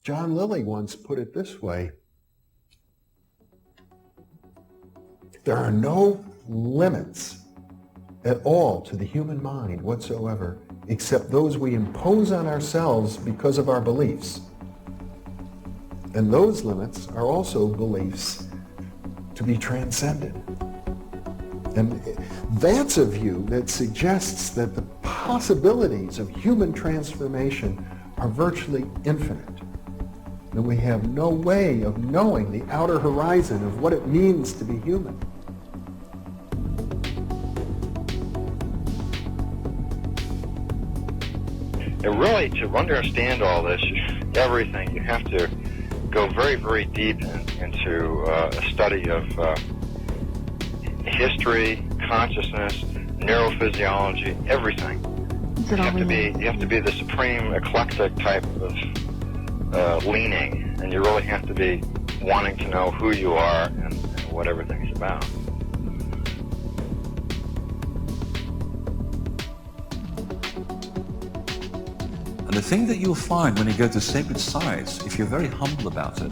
John Lilly once put it this way: there are no limits at all to the human mind whatsoever, except those we impose on ourselves because of our beliefs. And those limits are also beliefs to be transcended. And that's a view that suggests that the possibilities of human transformation are virtually infinite. And we have no way of knowing the outer horizon of what it means to be human. And really, to understand all this, everything, you have to go very, very deep into a study of history, consciousness, neurophysiology, everything. You have to be the supreme eclectic type of leaning, and you really have to be wanting to know who you are and what everything's about. And the thing that you'll find when you go to sacred sites, if you're very humble about it,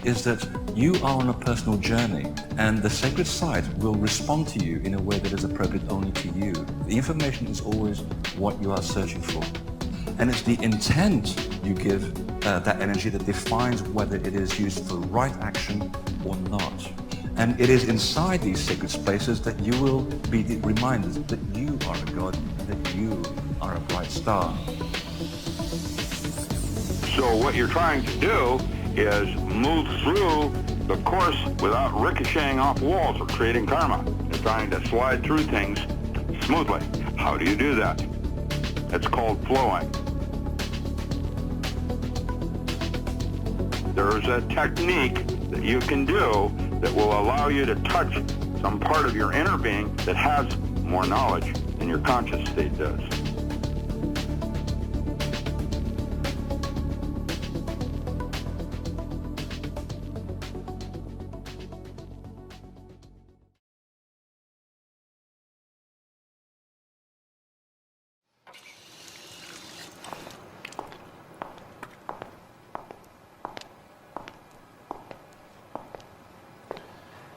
is that you are on a personal journey, and the sacred site will respond to you in a way that is appropriate only to you. The information is always what you are searching for. And it's the intent you give that energy that defines whether it is used for right action or not. And it is inside these sacred spaces that you will be reminded that you are a god, that you are a bright star. So what you're trying to do is move through the course without ricocheting off walls or creating karma. You're trying to slide through things smoothly. How do you do that? It's called flowing. There's a technique that you can do that will allow you to touch some part of your inner being that has more knowledge than your conscious state does.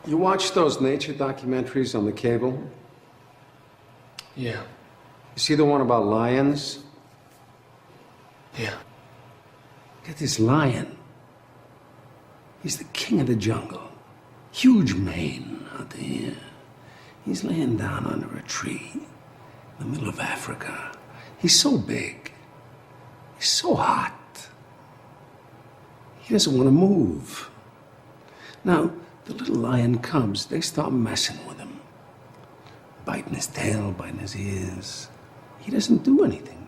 You watch those nature documentaries on the cable? Yeah. You see the one about lions? Yeah. Get this lion. He's the king of the jungle. Huge mane out there. He's laying down under a tree in the middle of Africa. He's so big. He's so hot. He doesn't want to move. Now, the little lion cubs, they start messing with him. Biting his tail, biting his ears. He doesn't do anything.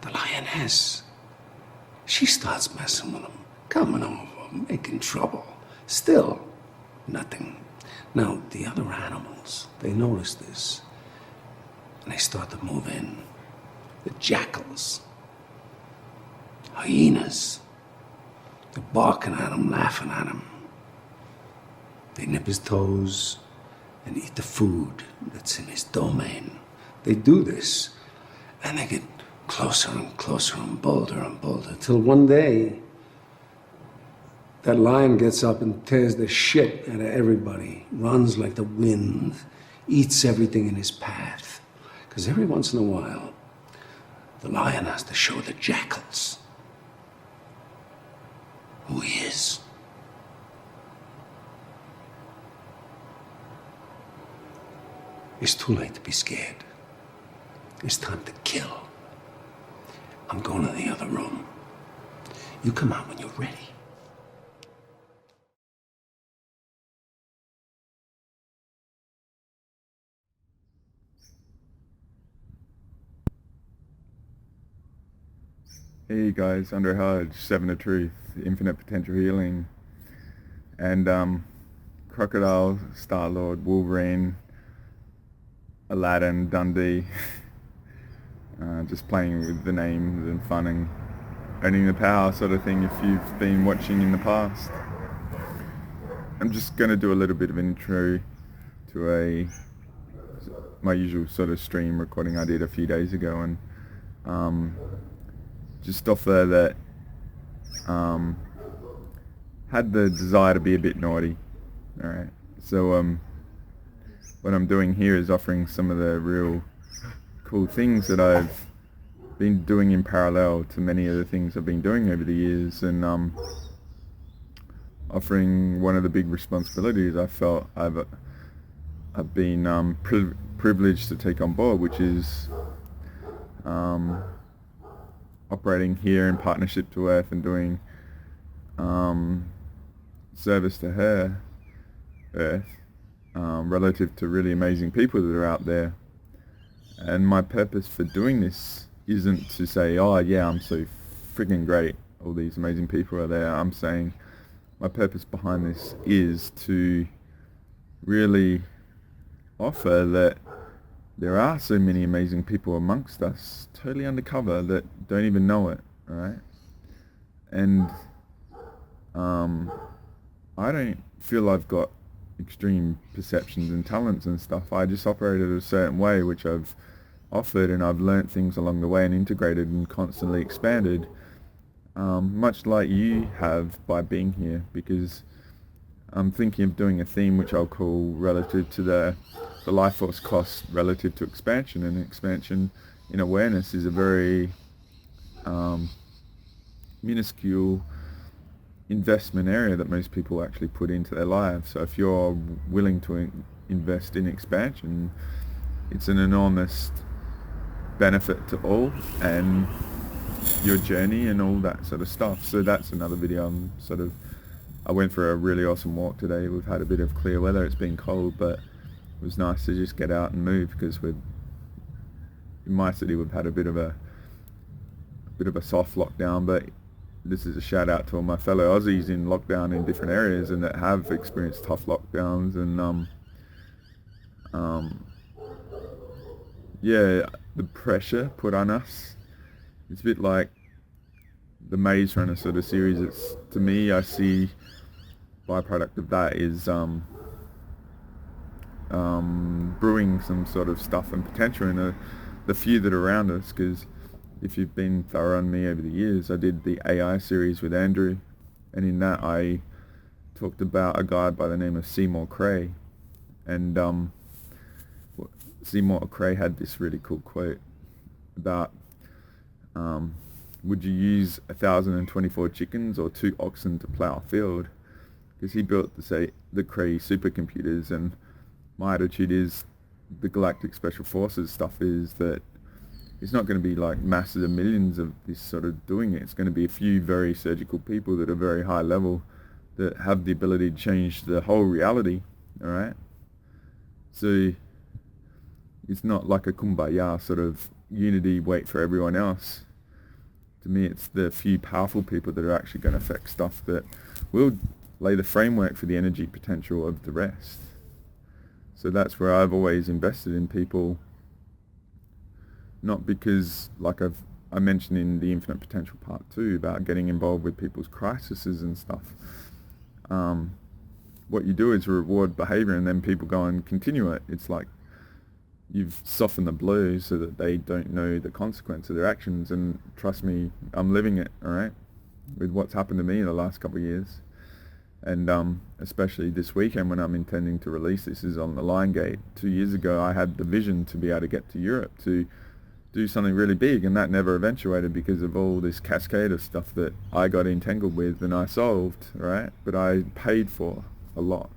The lioness, she starts messing with him, coming over, making trouble. Still, nothing. Now, the other animals, they notice this, and they start to move in. The jackals, hyenas, they're barking at him, laughing at him. They nip his toes and eat the food that's in his domain. They do this, and they get closer and closer and bolder, till one day, that lion gets up and tears the shit out of everybody, runs like the wind, eats everything in his path. Because every once in a while, the lion has to show the jackals who he is. It's too late to be scared. It's time to kill. I'm going to the other room. You come out when you're ready. Hey guys, Andre Hodge, Seven of Truth, Infinite Potential Healing, and Crocodile, Star-Lord, Wolverine, Aladdin, Dundee, just playing with the names and fun and owning the power sort of thing if you've been watching in the past. I'm just going to do a little bit of an intro to my usual sort of stream recording I did a few days ago, and just offer that had the desire to be a bit naughty. All right. So what I'm doing here is offering some of the real cool things that I've been doing in parallel to many of the things I've been doing over the years, and offering one of the big responsibilities I felt I've been privileged to take on board, which is operating here in partnership to Earth and doing service to her Earth, relative to really amazing people that are out there. And my purpose for doing this isn't to say, oh yeah, I'm so freaking great, all these amazing people are there. I'm saying my purpose behind this is to really offer that there are so many amazing people amongst us, totally undercover, that don't even know it, alright? And I don't feel I've got extreme perceptions and talents and stuff. I just operated a certain way, which I've offered, and I've learnt things along the way and integrated and constantly expanded, much like you have by being here, because I'm thinking of doing a theme which I'll call relative to the life force cost relative to expansion, and expansion in awareness is a very minuscule investment area that most people actually put into their lives. So if you're willing to invest in expansion, it's an enormous benefit to all and your journey and all that sort of stuff. So that's another video. I went for a really awesome walk today. We've had a bit of clear weather. It's been cold, but it was nice to just get out and move, because in my city we've had a bit of a soft lockdown. But this is a shout out to all my fellow Aussies in lockdown in different areas and that have experienced tough lockdowns. And yeah, the pressure put on us, it's a bit like the Maze Runner sort of series. It's, to me, I see byproduct of that is brewing some sort of stuff and potential in the few that are around us. Because if you've been thorough on me over the years, I did the AI series with Andrew, and in that I talked about a guy by the name of Seymour Cray. And Seymour Cray had this really cool quote about would you use 1,024 chickens or 2 oxen to plow a field? Because he built the Cray supercomputers, and my attitude is the Galactic Special Forces stuff is that it's not going to be like masses of millions of this sort of doing it. It's going to be a few very surgical people that are very high level that have the ability to change the whole reality, alright? So it's not like a kumbaya sort of unity, wait for everyone else. To me, it's the few powerful people that are actually going to affect stuff that will lay the framework for the energy potential of the rest. So that's where I've always invested in people, not because, like I mentioned in the Infinite Potential Part 2 about getting involved with people's crises and stuff. What you do is reward behavior and then people go and continue it. It's like you've softened the blow so that they don't know the consequence of their actions. And trust me, I'm living it, alright, with what's happened to me in the last couple of years. And especially this weekend when I'm intending to release this is on the Lion Gate. 2 years ago I had the vision to be able to get to Europe to do something really big, and that never eventuated because of all this cascade of stuff that I got entangled with and I solved, right? But I paid for a lot,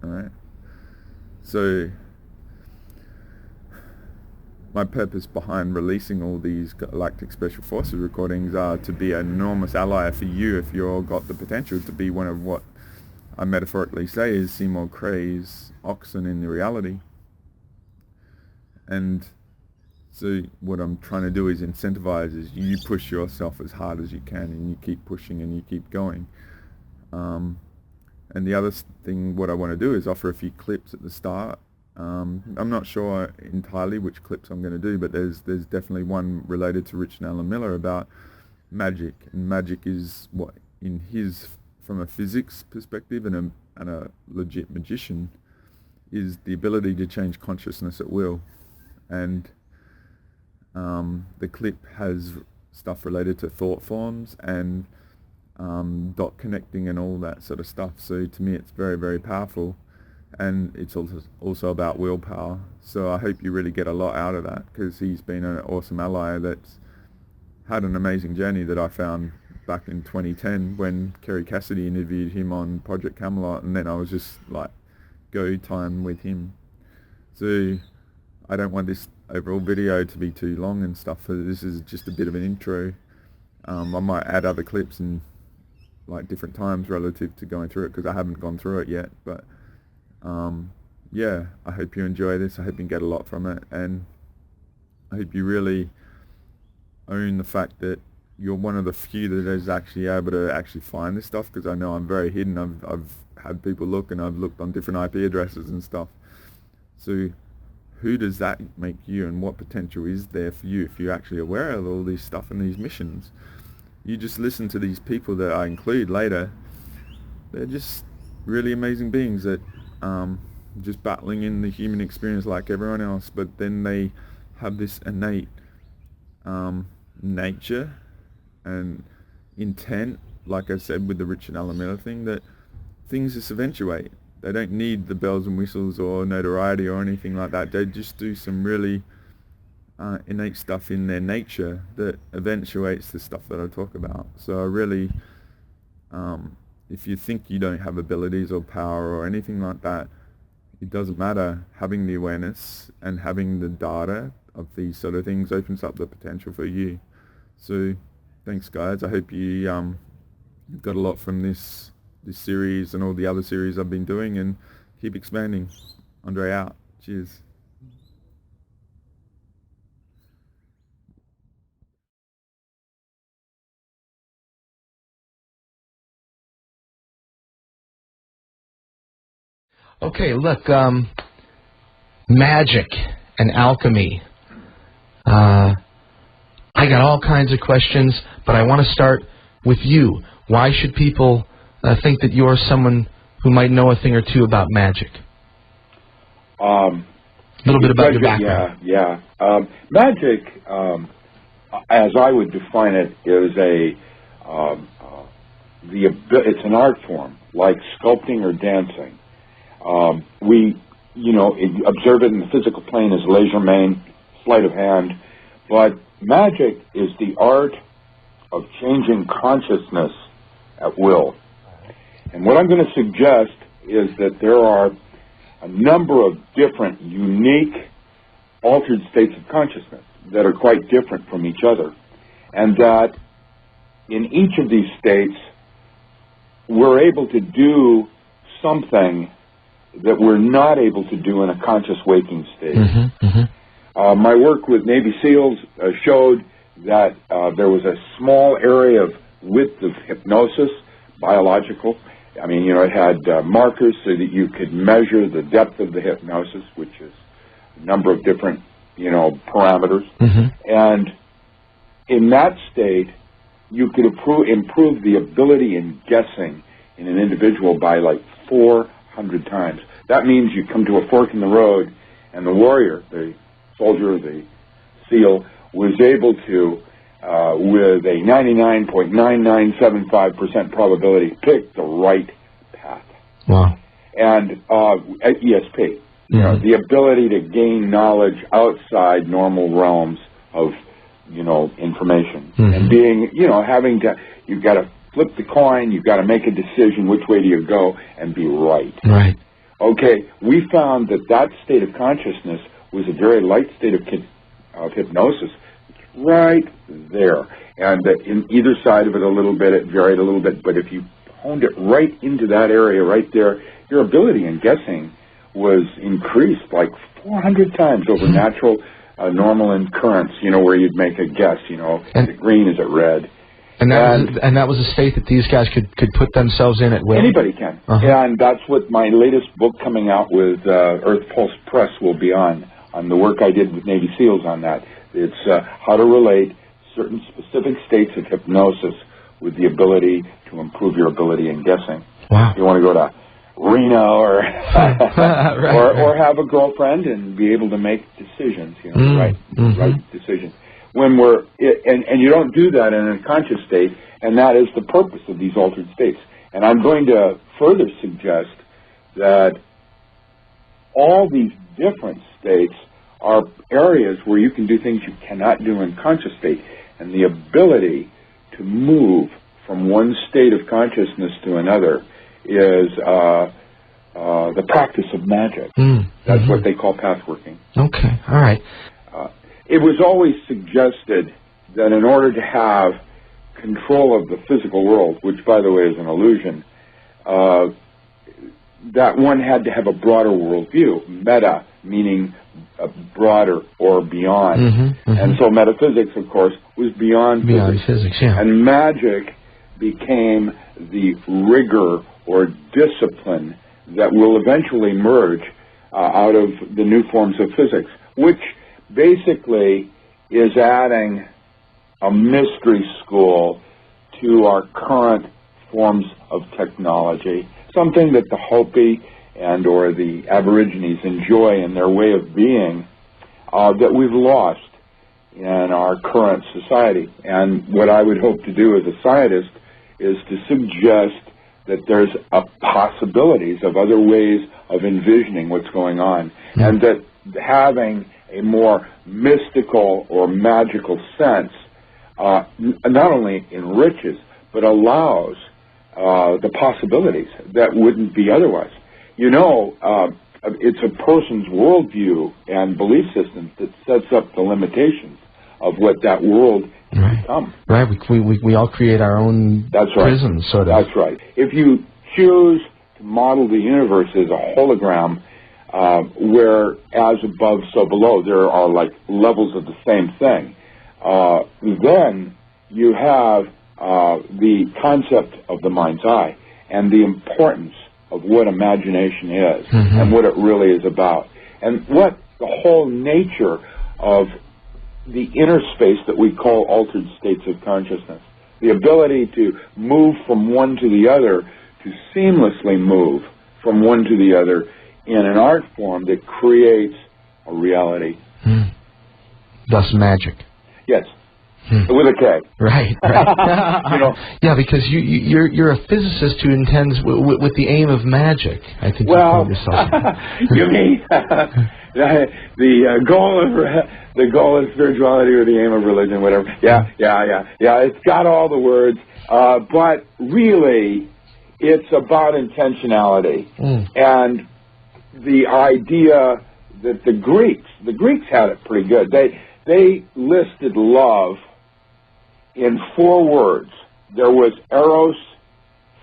alright? So my purpose behind releasing all these Galactic Special Forces recordings are to be an enormous ally for you if you've got the potential to be one of what I metaphorically say is Seymour Cray's oxen in the reality. And so what I'm trying to do is incentivize is you push yourself as hard as you can and you keep pushing and you keep going. And the other thing, what I want to do is offer a few clips at the start. I'm not sure entirely which clips I'm going to do, but there's definitely one related to Rich and Alan Miller about magic. And magic is what, in his, from a physics perspective and a legit magician, is the ability to change consciousness at will. And the clip has stuff related to thought forms and dot connecting and all that sort of stuff. So to me, it's very, very powerful, and it's also about willpower. So I hope you really get a lot out of that, because he's been an awesome ally that's had an amazing journey that I found back in 2010 when Kerry Cassidy interviewed him on Project Camelot, and then I was just like, go time with him. So I don't want this overall video to be too long and stuff, so this is just a bit of an intro. I might add other clips and like different times relative to going through it, because I haven't gone through it yet. But yeah, I hope you enjoy this. I hope you get a lot from it, and I hope you really own the fact that you're one of the few that is actually able to actually find this stuff, because I know I'm very hidden. I've had people look, and I've looked on different IP addresses and stuff. So who does that make you, and what potential is there for you if you're actually aware of all this stuff and these missions? You just listen to these people that I include later. They're just really amazing beings that just battling in the human experience like everyone else, but then they have this innate nature and intent, like I said with the Richard Allen Miller thing, that things just eventuate. They don't need the bells and whistles or notoriety or anything like that. They just do some really innate stuff in their nature that eventuates the stuff that I talk about. So I really, if you think you don't have abilities or power or anything like that, it doesn't matter. Having the awareness and having the data of these sort of things opens up the potential for you. So thanks guys. I hope you got a lot from this series and all the other series I've been doing, and keep expanding. Andre out. Cheers. Okay, look, magic and alchemy. I got all kinds of questions, but I want to start with you. Why should people think that you're someone who might know a thing or two about magic? A little bit about your background. Yeah. Magic, as I would define it, is it's an art form, like sculpting or dancing. We observe it in the physical plane as legerdemain, sleight of hand, but magic is the art of changing consciousness at will. And what I'm going to suggest is that there are a number of different, unique, altered states of consciousness that are quite different from each other, and that in each of these states, we're able to do something that we're not able to do in a conscious waking state. My work with Navy SEALs showed that there was a small area of width of hypnosis, biological. I mean, it had markers so that you could measure the depth of the hypnosis, which is a number of different, parameters. And in that state, you could improve the ability in guessing in an individual by like 400 times. That means you come to a fork in the road, and the warrior, the soldier, the SEAL, was able to, with a 99.9975% probability, pick the right path. Wow. And at ESP, the ability to gain knowledge outside normal realms of, information. And being, having to, you've got to flip the coin, you've got to make a decision, which way do you go, and be right. Right. Okay, we found that state of consciousness was a very light state of hypnosis. It's right there. And in either side of it a little bit, it varied a little bit, but if you honed it right into that area right there, your ability in guessing was increased like 400 times over natural, normal occurrence, where you'd make a guess, is it green, is it red? And that was a state that these guys could put themselves in at will? Anybody can. And that's what my latest book coming out with Earth Pulse Press will be on the work I did with Navy SEALs on that. It's how to relate certain specific states of hypnosis with the ability to improve your ability in guessing. Wow. If you want to go to Reno or or have a girlfriend and be able to make decisions, right decisions. when and you don't do that in a conscious state, and that is the purpose of these altered states. And I'm going to further suggest that all these different states are areas where you can do things you cannot do in conscious state, and the ability to move from one state of consciousness to another is the practice of magic. That's what they call pathworking. Okay, all right. It was always suggested that in order to have control of the physical world, which, by the way, is an illusion, that one had to have a broader worldview. Meta, meaning broader or beyond. And so metaphysics, of course, was beyond physics. Yeah. And magic became the rigor or discipline that will eventually merge out of the new forms of physics, which basically is adding a mystery school to our current forms of technology, something that the Hopi and or the Aborigines enjoy in their way of being that we've lost in our current society. And what I would hope to do as a scientist is to suggest that there's possibilities of other ways of envisioning what's going on, and that having a more mystical or magical sense not only enriches but allows the possibilities that wouldn't be otherwise. You know, it's a person's worldview and belief systems that sets up the limitations of what that world can become. Right, we all create our own prisons, sort of. That's right. If you choose to model the universe as a hologram, where as above, so below, there are like levels of the same thing, then you have the concept of the mind's eye and the importance of what imagination is and what it really is about, and what the whole nature of the inner space that we call altered states of consciousness, the ability to move from one to the other, to seamlessly move from one to the other in an art form that creates a reality. Thus magic. Yes. With a K. Right. You know. Yeah, because you're a physicist who intends with the aim of magic. I think you call yourself. You mean the goal of spirituality or the aim of religion, whatever. Yeah. It's got all the words, but really, it's about intentionality and the idea that the Greeks had it pretty good. They listed love in 4 words. There was eros,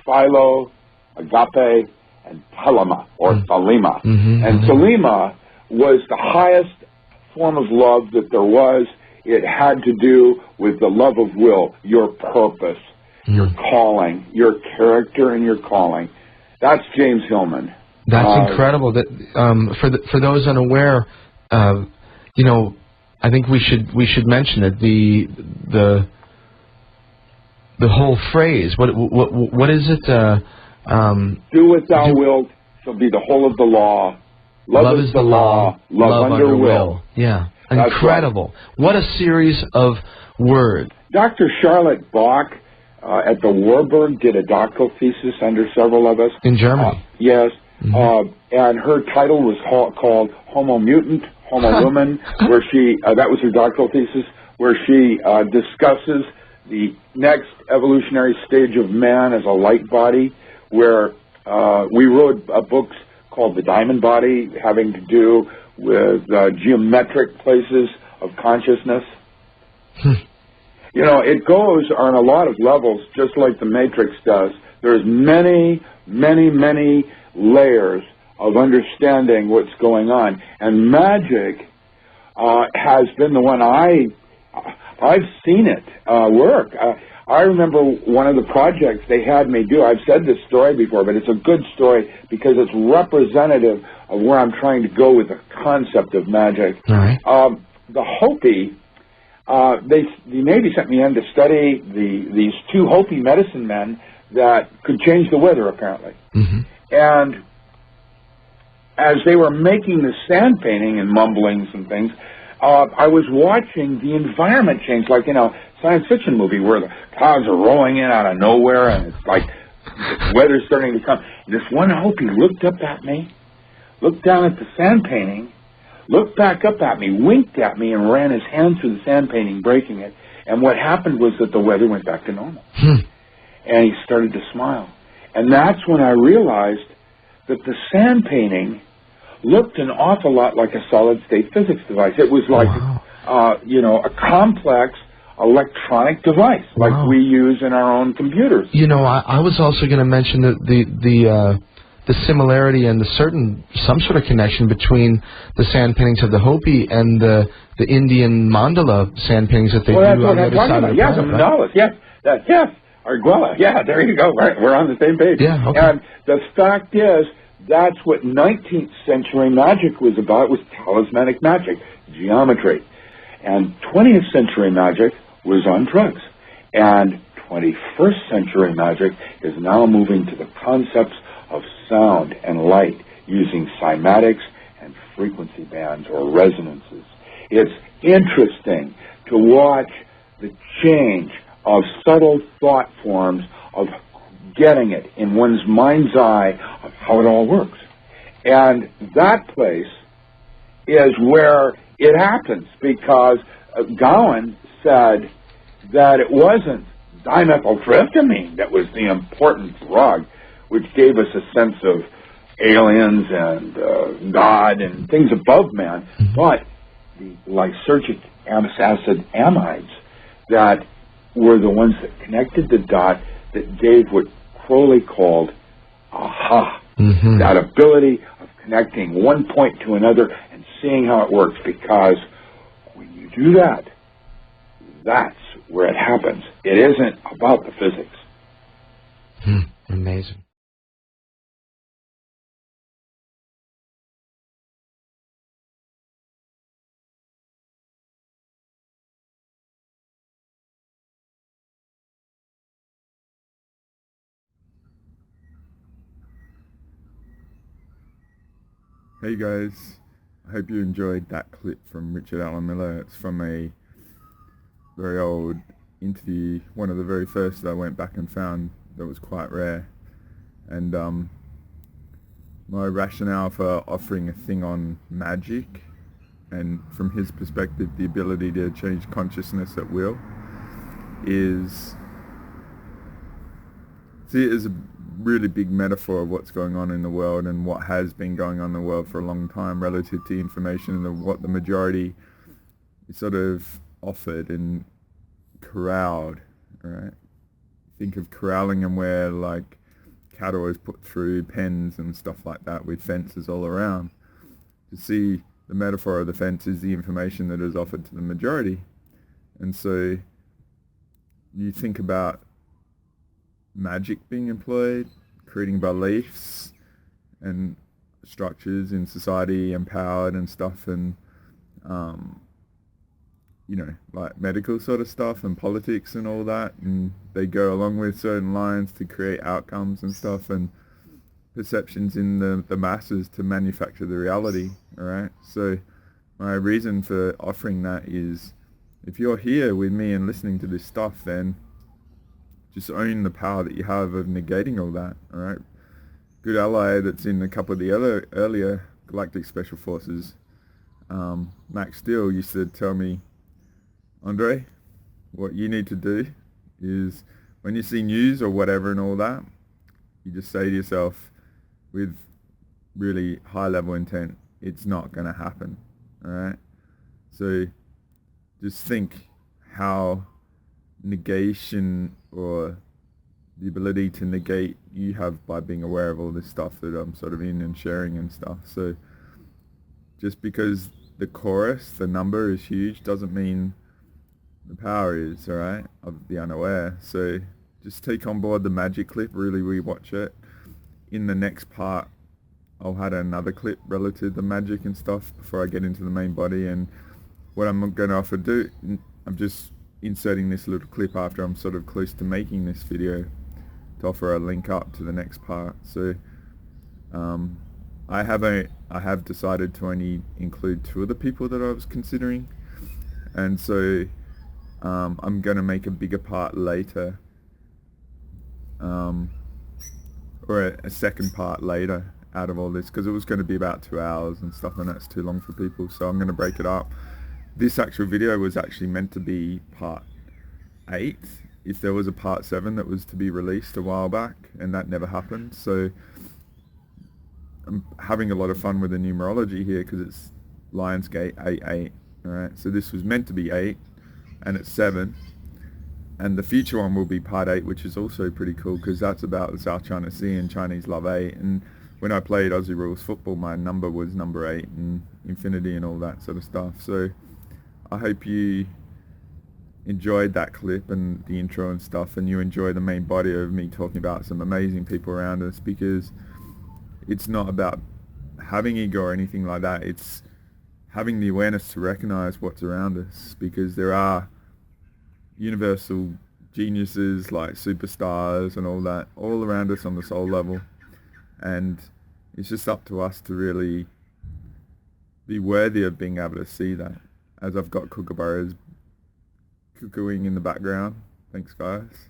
philo, agape, and telema, or thelema. And thelema was the highest form of love that there was. It had to do with the love of will, your purpose, your calling, your character, and your calling. That's James Hillman. That's incredible. That for those unaware, you know, I think we should mention it. The whole phrase. What is it? Do what thou wilt shall be the whole of the law. Love is the law. Love under will. Yeah, incredible. Right. What a series of words. Dr. Charlotte Bach at the Warburg did a doctoral thesis under several of us. In Germany. Yes. And her title was called Homo Mutant, Homo Lumen, where she, that was her doctoral thesis, where she discusses the next evolutionary stage of man as a light body, where we wrote books called The Diamond Body, having to do with geometric places of consciousness. You know, it goes on a lot of levels, just like the Matrix does. There's many, many, many layers of understanding what's going on. And magic has been the one I've seen it work. I remember one of the projects they had me do. I've said this story before, but it's a good story because it's representative of where I'm trying to go with the concept of magic. All right. The Hopi, the Navy sent me in to study these 2 Hopi medicine men that could change the weather, apparently. And as they were making the sand painting and mumblings and things, I was watching the environment change, like in a science fiction movie where the clouds are rolling in out of nowhere and it's like the weather's starting to come. And this one Hopi looked up at me, looked down at the sand painting, looked back up at me, winked at me, and ran his hand through the sand painting, breaking it. And what happened was that the weather went back to normal. And he started to smile. And that's when I realized that the sand painting looked an awful lot like a solid-state physics device. It was like, a complex electronic device, like we use in our own computers. You know, I was also going to mention the similarity and some sort of connection between the sand paintings of the Hopi and the Indian mandala sand paintings that they do on the other side of the planet. Yes, mandalas, yes, Arguella, yeah, there you go, right, we're on the same page. Yeah, okay. And the fact is, that's what 19th century magic was about, was talismanic magic, geometry. And 20th century magic was on drugs. And 21st century magic is now moving to the concepts of sound and light using cymatics and frequency bands or resonances. It's interesting to watch the change of subtle thought forms, of getting it in one's mind's eye of how it all works. And that place is where it happens, because Gowan said that it wasn't dimethyltryptamine that was the important drug which gave us a sense of aliens and God and things above man, but the lysergic acid amides that were the ones that connected the dot, that gave what Crowley called aha, that ability of connecting one point to another and seeing how it works, because when you do that, that's where it happens. It isn't about the physics. Amazing. Hey guys, I hope you enjoyed that clip from Richard Allen Miller. It's from a very old interview, one of the very first that I went back and found that was quite rare. And my rationale for offering a thing on magic, and from his perspective the ability to change consciousness at will, is see it as a really big metaphor of what's going on in the world and what has been going on in the world for a long time relative to information and what the majority is sort of offered and corralled, right? Think of corralling and where like cattle is put through pens and stuff like that with fences all around. To see the metaphor of the fence is the information that is offered to the majority. And so you think about magic being employed, creating beliefs and structures in society, empowered and stuff, and like medical sort of stuff and politics and all that, and they go along with certain lines to create outcomes and stuff and perceptions in the masses to manufacture the reality. All right, so my reason for offering that is, if you're here with me and listening to this stuff, then just own the power that you have of negating all that, all right? Good ally that's in a couple of the other earlier Galactic Special Forces, Max Steele, used to tell me, Andre, what you need to do is when you see news or whatever and all that, you just say to yourself with really high level intent, it's not going to happen, all right? So just think how negation, or the ability to negate, you have by being aware of all this stuff that I'm sort of in and sharing and stuff. So just because the chorus, the number is huge, doesn't mean the power is, all right, of the unaware. So just take on board the magic clip, really rewatch it. In the next part, I'll have another clip relative to the magic and stuff before I get into the main body. And what I'm going to offer do, I'm just inserting this little clip after I'm sort of close to making this video to offer a link up to the next part. So I have decided to only include 2 of the people that I was considering, and so I'm going to make a bigger part later, or a second part later out of all this, because it was going to be about 2 hours and stuff, and that's too long for people, so I'm going to break it up. This actual video was actually meant to be part 8, if there was a part 7 that was to be released a while back, and that never happened. So I'm having a lot of fun with the numerology here, because it's Lionsgate 88. Alright, so this was meant to be 8, and it's 7, and the future one will be part 8, which is also pretty cool, because that's about the South China Sea, and Chinese love 8, and when I played Aussie Rules football, my number was number 8, and infinity and all that sort of stuff. So I hope you enjoyed that clip and the intro and stuff, and you enjoy the main body of me talking about some amazing people around us, because it's not about having ego or anything like that. It's having the awareness to recognize what's around us, because there are universal geniuses like superstars and all that all around us on the soul level, and it's just up to us to really be worthy of being able to see that. As I've got kookaburras cuckooing in the background. Thanks, guys.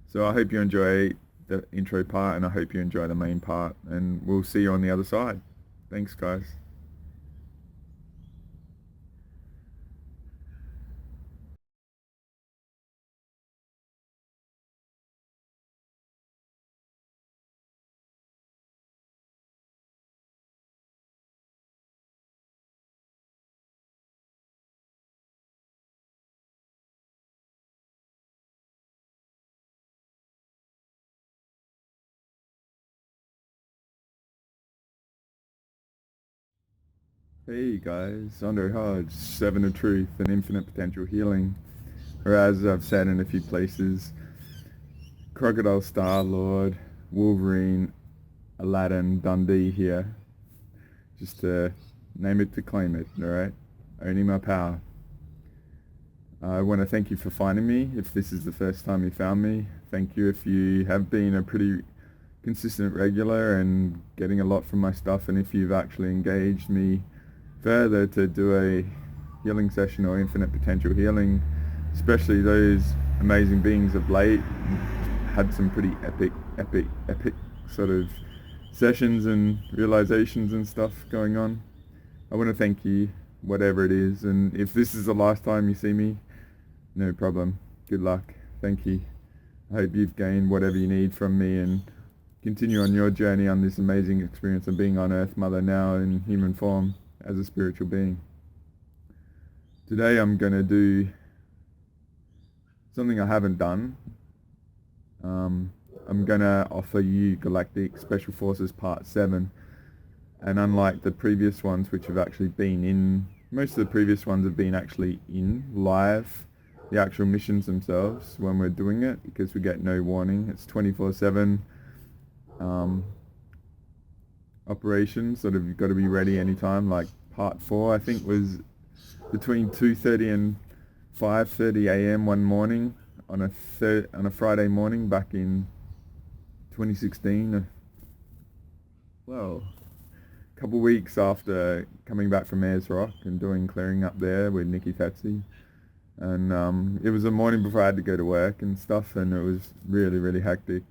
So I hope you enjoy the intro part, and I hope you enjoy the main part, and we'll see you on the other side. Thanks, guys. Hey guys, Andre Hodge, 7 of Truth and Infinite Potential Healing, or as I've said in a few places, Crocodile, Star-Lord, Wolverine, Aladdin, Dundee here, just to name it to claim it, alright? Owning my power. I want to thank you for finding me. If this is the first time you found me, thank you. If you have been a pretty consistent regular and getting a lot from my stuff, and if you've actually engaged me further to do a healing session or infinite potential healing, especially those amazing beings of late, had some pretty epic sort of sessions and realizations and stuff going on. I want to thank you, whatever it is, and if this is the last time you see me, no problem. Good luck. Thank you. I hope you've gained whatever you need from me, and continue on your journey on this amazing experience of being on Earth Mother now in human form as a spiritual being. Today I'm going to do something I haven't done. I'm going to offer you Galactic Special Forces Part 7, and unlike the previous ones, which have actually been in, most of the previous ones have been actually in live, the actual missions themselves when we're doing it, because we get no warning. It's 24/7 operations, sort of you've got to be ready anytime. Like part 4 I think was between 2:30 and 5:30 a.m. one morning on a Friday morning back in 2016. Well, a couple of weeks after coming back from Ayers Rock and doing clearing up there with Nikki Tetsi, and it was the morning before I had to go to work and stuff, and it was really hectic,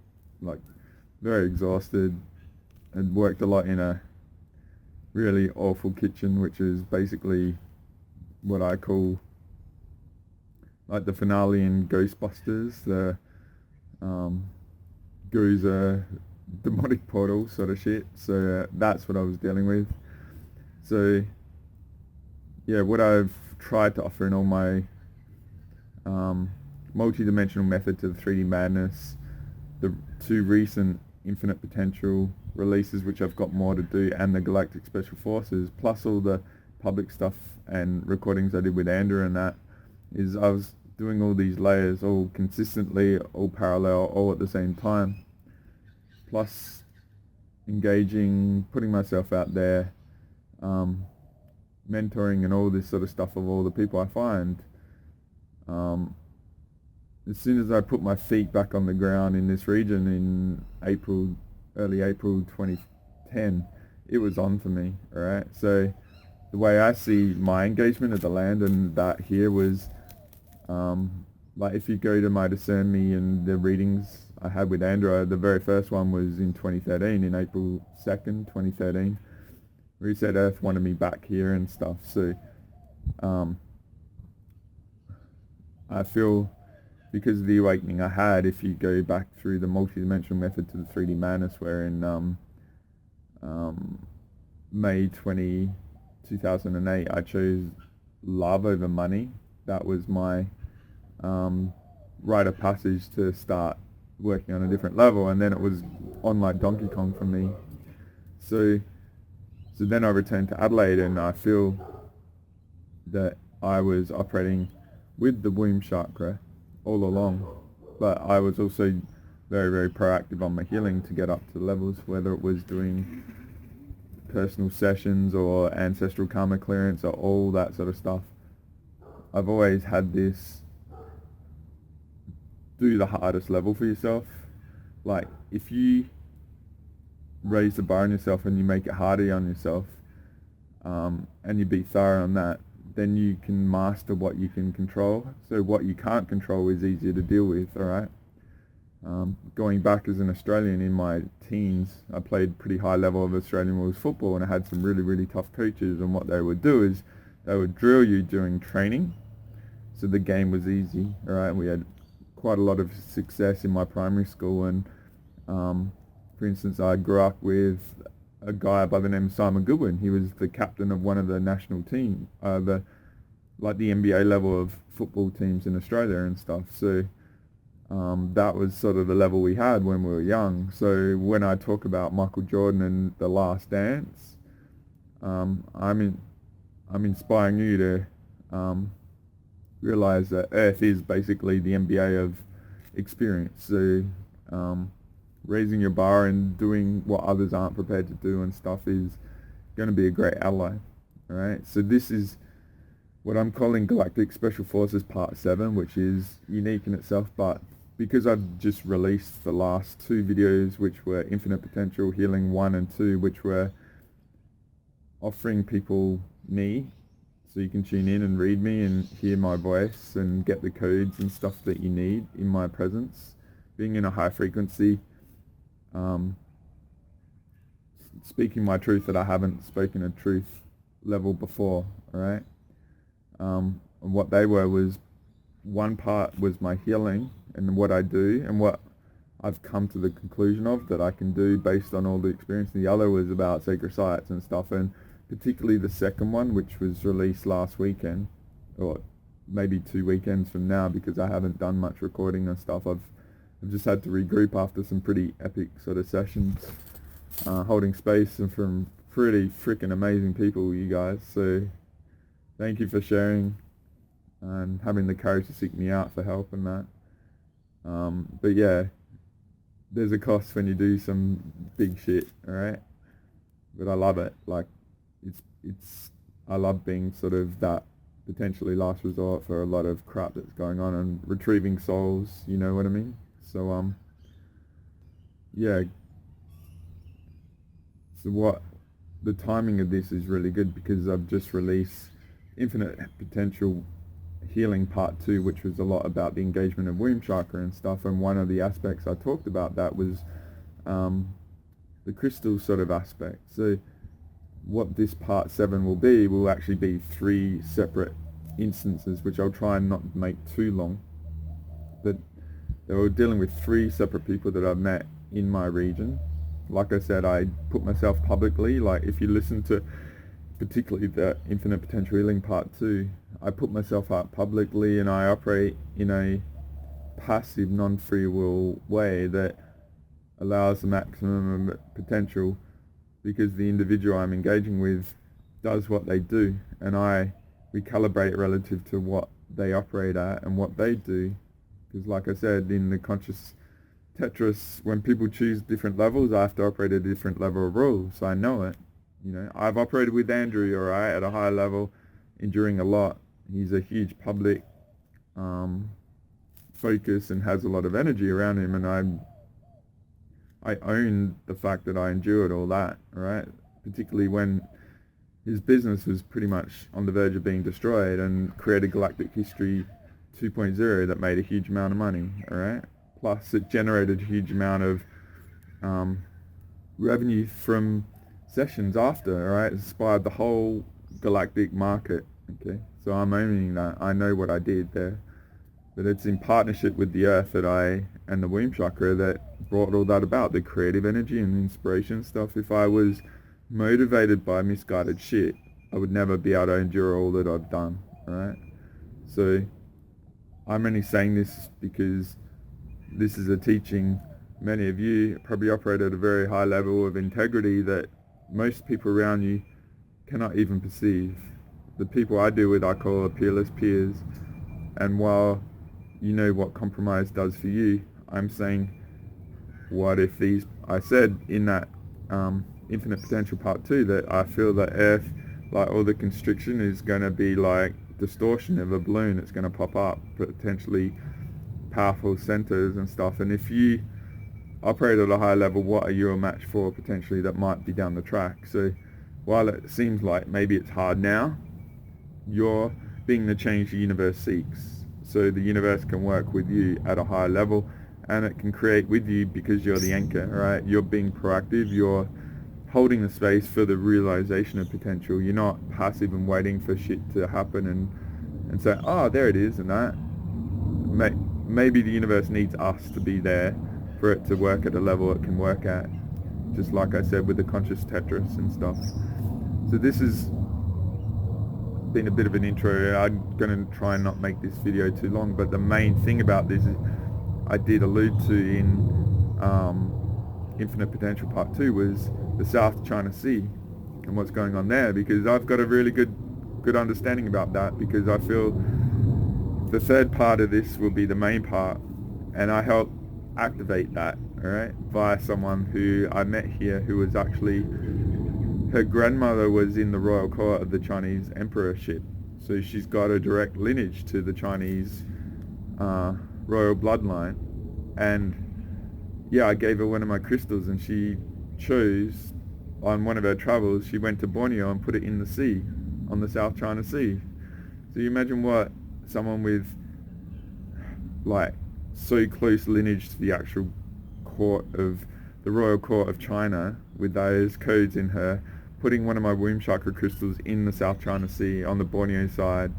like very exhausted. I'd worked a lot in a really awful kitchen, which is basically what I call like the finale in Ghostbusters, the Gozer demonic portal sort of shit. So that's what I was dealing with. So yeah, what I've tried to offer in all my multi-dimensional method to the 3D madness, the 2 recent infinite potential releases, which I've got more to do, and the Galactic Special Forces, plus all the public stuff and recordings I did with Andrew, and that is I was doing all these layers all consistently, all parallel, all at the same time, plus engaging, putting myself out there, mentoring and all this sort of stuff of all the people I find. As soon as I put my feet back on the ground in this region in early April 2010, it was on for me, alright? So the way I see my engagement at the land and that here was, like if you go to my Discern Me and the readings I had with Andrew, the very first one was in 2013, in April 2nd, 2013, where he said Earth wanted me back here and stuff. So I feel because of the awakening I had, if you go back through the multidimensional method to the 3D madness, where in May 2008 I chose love over money. That was my rite of passage to start working on a different level, and then it was on like Donkey Kong for me. So then I returned to Adelaide, and I feel that I was operating with the womb chakra all along, but I was also very, very proactive on my healing to get up to levels, whether it was doing personal sessions or ancestral karma clearance or all that sort of stuff. I've always had this do the hardest level for yourself. Like if you raise the bar on yourself and you make it harder on yourself, and you be thorough on that, then you can master what you can control. So what you can't control is easier to deal with, alright? Going back as an Australian in my teens, I played pretty high level of Australian rules football, and I had some really, really tough coaches, and what they would do is they would drill you during training, so the game was easy, alright? We had quite a lot of success in my primary school, and for instance, I grew up with a guy by the name of Simon Goodwin. He was the captain of one of the national team, the NBA level of football teams in Australia and stuff. So that was sort of the level we had when we were young. So when I talk about Michael Jordan and The Last Dance, I'm inspiring you to realize that Earth is basically the NBA of experience. So raising your bar and doing what others aren't prepared to do and stuff is going to be a great ally. All right. So this is what I'm calling Galactic Special Forces Part 7, which is unique in itself, but because I've just released the last two videos, which were Infinite Potential Healing 1 and 2, which were offering people me, so you can tune in and read me and hear my voice and get the codes and stuff that you need in my presence, being in a high frequency, speaking my truth that I haven't spoken a truth level before, alright? And what they were was, one part was my healing and what I do and what I've come to the conclusion of that I can do based on all the experience. The other was about sacred sites and stuff, and particularly the second one, which was released last weekend, or maybe 2 weekends from now, because I haven't done much recording and stuff. I've just had to regroup after some pretty epic sort of sessions, holding space and from pretty freaking amazing people, you guys. So thank you for sharing and having the courage to seek me out for help and that. But yeah, there's a cost when you do some big shit, alright? But I love it. Like, I love being sort of that potentially last resort for a lot of crap that's going on and retrieving souls, you know what I mean? So, yeah. So what, the timing of this is really good because I've just released Infinite Potential Healing Part 2, which was a lot about the engagement of womb chakra and stuff, and one of the aspects I talked about that was the crystal sort of aspect. So what this Part 7 will actually be 3 separate instances, which I'll try and not make too long, but they were dealing with 3 separate people that I've met in my region. Like I said, I put myself publicly, like if you listen to particularly the Infinite Potential Healing Part 2, I put myself out publicly and I operate in a passive, non-free will way that allows the maximum potential, because the individual I'm engaging with does what they do, and we calibrate relative to what they operate at and what they do. Because like I said, in the conscious Tetris, when people choose different levels, I have to operate at a different level of rules, so I know it. You know, I've operated with Andrew, alright, at a high level, enduring a lot. He's a huge public focus and has a lot of energy around him, and I own the fact that I endured all that, alright? particularly when his business was pretty much on the verge of being destroyed, and created Galactic History 2.0 that made a huge amount of money, all right? Plus it generated a huge amount of revenue from sessions after, all right? It inspired the whole galactic market, okay? So I'm owning that. I know what I did there. But it's in partnership with the earth and the womb chakra that brought all that about, the creative energy and inspiration stuff. If I was motivated by misguided shit, I would never be able to endure all that I've done, alright? So I'm only saying this because this is a teaching. Many of you probably operate at a very high level of integrity that most people around you cannot even perceive. The people I deal with I call peerless peers, and while you know what compromise does for you, I'm saying, what if these, I said in that Infinite Potential Part 2 that I feel that Earth, like all the constriction, is going to be like distortion of a balloon. It's going to pop up, potentially powerful centers and stuff. And if you operate at a high level, what are you a match for potentially that might be down the track? So while it seems like maybe it's hard now, you're being the change the universe seeks. So the universe can work with you at a higher level, and it can create with you because you're the anchor, right? You're being proactive, you're holding the space for the realization of potential. You're not passive and waiting for shit to happen and say, oh, there it is, and that. Maybe the universe needs us to be there for it to work at a level it can work at. Just like I said with the conscious Tetris and stuff. So this has been a bit of an intro. I'm going to try and not make this video too long, but the main thing about this is I did allude to in Infinite Potential Part 2 was the South China Sea and what's going on there, because I've got a really good understanding about that, because I feel the third part of this will be the main part, and I help activate that, alright, via someone who I met here who was actually, her grandmother was in the royal court of the Chinese emperorship, so she's got a direct lineage to the Chinese royal bloodline. And yeah, I gave her one of my crystals, and she chose, on one of her travels, she went to Borneo and put it in the sea, on the South China Sea. So you imagine what someone with like so close lineage to the actual court of the royal court of China, with those codes in her, putting one of my womb chakra crystals in the South China Sea on the Borneo side,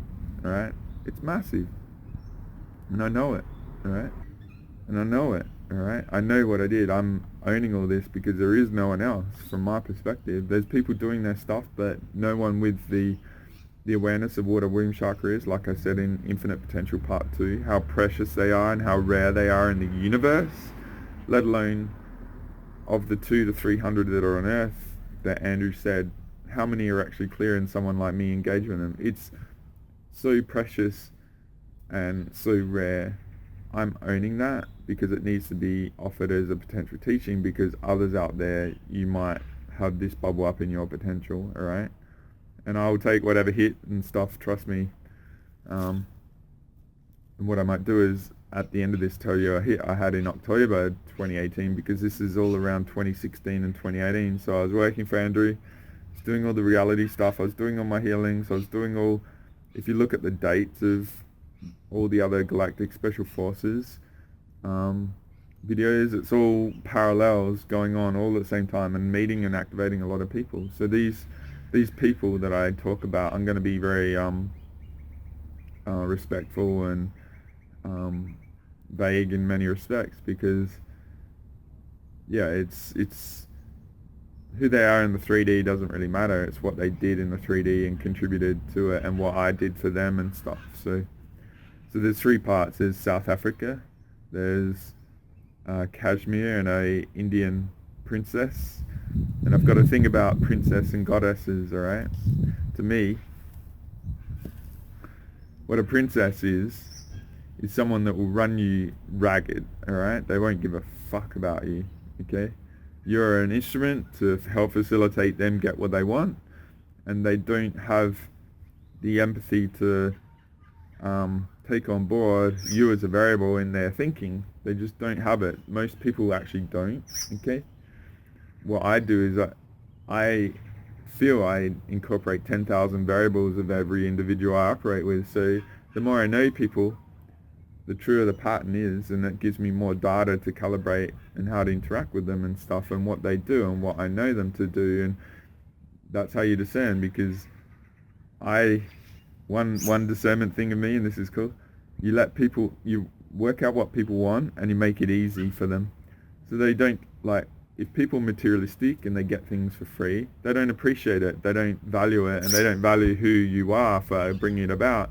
alright? It's massive. And I know it, alright? And I know it, alright? I know what I did. I'm owning all this because there is no one else from my perspective. There's people doing their stuff, but no one with the awareness of what a womb chakra is, like I said in Infinite Potential Part 2, how precious they are and how rare they are in the universe, let alone of the 200 to 300 that are on Earth that Andrew said, how many are actually clear in someone like me engaging them? It's so precious and so rare. I'm owning that because it needs to be offered as a potential teaching, because others out there, you might have this bubble up in your potential, alright? And I'll take whatever hit and stuff, trust me. And what I might do is, at the end of this, tell you a hit I had in October 2018, because this is all around 2016 and 2018. So I was working for Andrew, I was doing all the reality stuff, I was doing all my healings, I was doing all, if you look at the dates of all the other Galactic Special Forces videos, it's all parallels going on all at the same time, and meeting and activating a lot of people. So these people that I talk about, I'm going to be very respectful and vague in many respects, because yeah, it's who they are in the 3D doesn't really matter. It's what they did in the 3D and contributed to it, and what I did for them and stuff. So there's three parts. There's South Africa, there's Kashmir, and a Indian princess. And I've got a thing about princess and goddesses, alright? To me, what a princess is someone that will run you ragged, alright? They won't give a fuck about you, okay? You're an instrument to help facilitate them get what they want, and they don't have the empathy to take on board you as a variable in their thinking. They just don't have it. Most people actually don't, okay? What I do is I feel I incorporate 10,000 variables of every individual I operate with. So the more I know people, the truer the pattern is, and that gives me more data to calibrate and how to interact with them and stuff, and what they do and what I know them to do. And that's how you discern, because one discernment thing of me, and this is cool, you work out what people want and you make it easy for them. So they don't, like, if people are materialistic and they get things for free, they don't appreciate it, they don't value it, and they don't value who you are for bringing it about.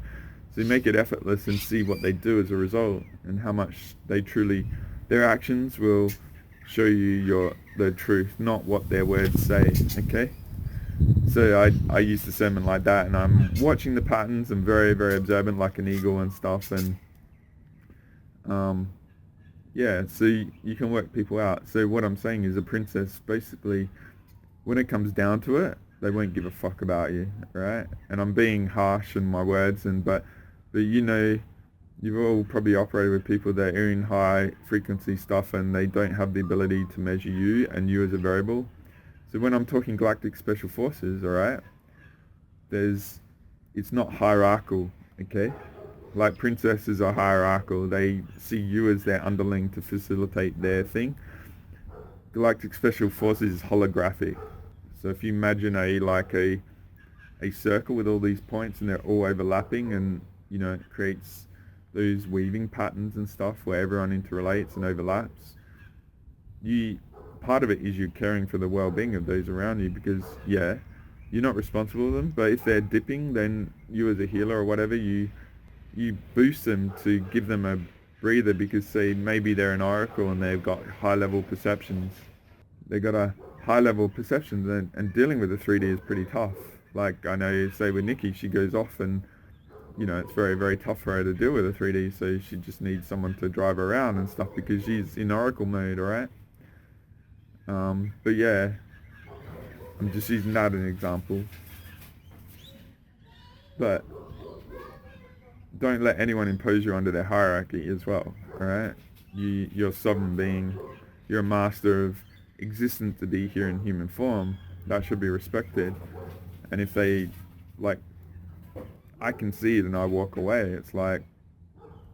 So you make it effortless and see what they do as a result, and how much they truly, their actions will show you the truth, not what their words say, okay? So I use discernment like that, and I'm watching the patterns and very, very observant like an eagle and stuff, and yeah, so you can work people out. So what I'm saying is, a princess, basically, when it comes down to it, they won't give a fuck about you, right? And I'm being harsh in my words, but you know, you've all probably operated with people that are in high frequency stuff, and they don't have the ability to measure you and you as a variable. So when I'm talking Galactic Special Forces, alright, it's not hierarchical, okay? Like princesses are hierarchical. They see you as their underling to facilitate their thing. Galactic Special Forces is holographic. So if you imagine a circle with all these points and they're all overlapping, and you know, it creates those weaving patterns and stuff where everyone interrelates and overlaps. Part of it is you caring for the well-being of those around you, because yeah, you're not responsible for them, but if they're dipping, then you as a healer or whatever, you boost them to give them a breather, because say maybe they're an oracle and they've got high-level perceptions. They've got a high-level perceptions, and dealing with the 3D is pretty tough. Like I know, say with Nikki, she goes off and, you know, it's very, very tough for her to deal with a 3D, so she just needs someone to drive her around and stuff, because she's in oracle mode, alright? But yeah, I'm just using that as an example. But don't let anyone impose you under their hierarchy as well, alright? You're a sovereign being. You're a master of existence to be here in human form. That should be respected. And if they, like, I can see it and I walk away, it's like,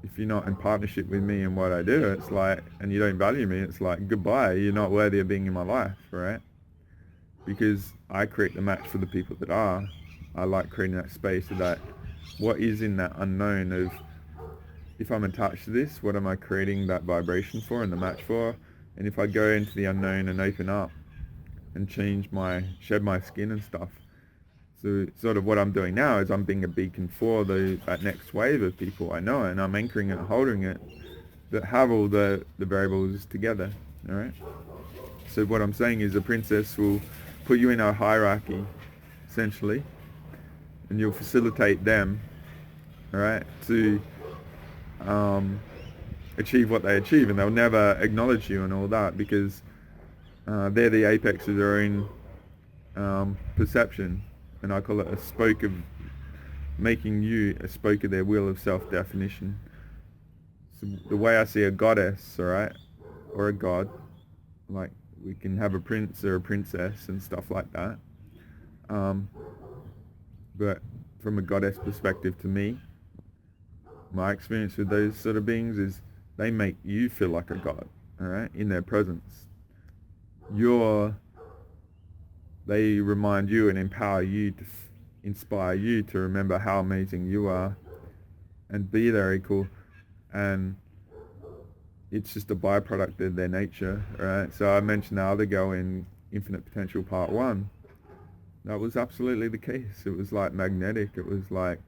if you're not in partnership with me and what I do, it's like, and you don't value me, it's like, goodbye, you're not worthy of being in my life, right? Because I create the match for the people that are. I like creating that space of that, what is in that unknown of, if I'm attached to this, what am I creating that vibration for and the match for? And if I go into the unknown and open up and shed my skin and stuff. So sort of what I'm doing now is I'm being a beacon for that next wave of people I know, and I'm anchoring it, holding it, that have all the variables together, all right? So what I'm saying is, a princess will put you in a hierarchy, essentially, and you'll facilitate them, all right, to achieve what they achieve, and they'll never acknowledge you and all that, because they're the apex of their own perception. And I call it a spoke of, making you a spoke of their wheel of self-definition. So the way I see a goddess, alright, or a god, like we can have a prince or a princess and stuff like that. But from a goddess perspective, to me, my experience with those sort of beings is they make you feel like a god, alright, in their presence. They remind you and empower you to inspire you to remember how amazing you are and be their equal, and it's just a byproduct of their nature, right? So I mentioned the other girl in Infinite Potential Part 1. That was absolutely the case. It was like magnetic. It was like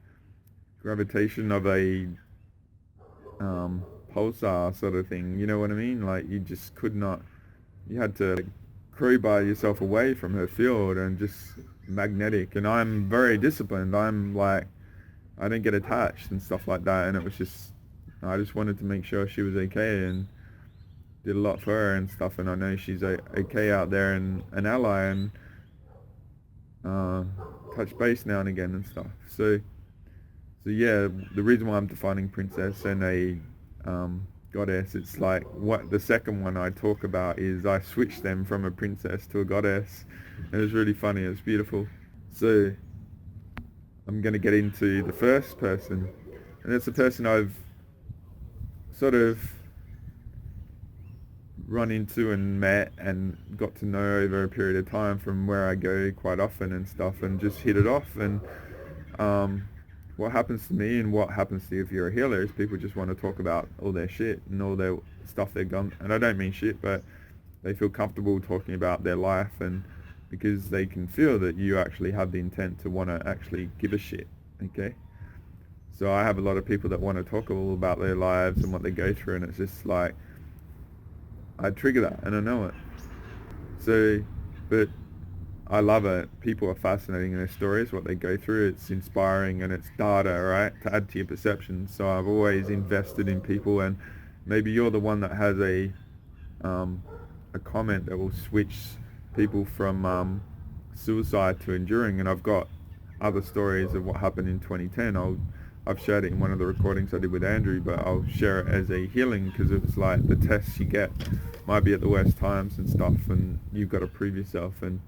gravitation of a pulsar sort of thing, you know what I mean? Like you just could not, you had to crowbar yourself away from her field, and just magnetic. And I'm very disciplined. I'm like, I don't get attached and stuff like that, and it was just, I just wanted to make sure she was okay, and did a lot for her and stuff, and I know she's okay out there and an ally, and touch base now and again and stuff. So yeah, the reason why I'm defining princess and a goddess. It's like what the second one I talk about is I switched them from a princess to a goddess. It was really funny. It was beautiful. So I'm going to get into the first person, and it's a person I've sort of run into and met and got to know over a period of time from where I go quite often and stuff, and just hit it off. And what happens to me and what happens to you if you're a healer is people just want to talk about all their shit and all their stuff they've done. And I don't mean shit, but they feel comfortable talking about their life, and because they can feel that you actually have the intent to want to actually give a shit. Okay, so I have a lot of people that want to talk all about their lives and what they go through, and it's just like I trigger that, and I know it. So, but I love it. People are fascinating in their stories, what they go through. It's inspiring, and it's data, right, to add to your perception. So I've always invested in people, and maybe you're the one that has a comment that will switch people from suicide to enduring. And I've got other stories of what happened in 2010. I've shared it in one of the recordings I did with Andrew, but I'll share it as a healing, because it's like the tests you get might be at the worst times and stuff, and you've got to prove yourself. And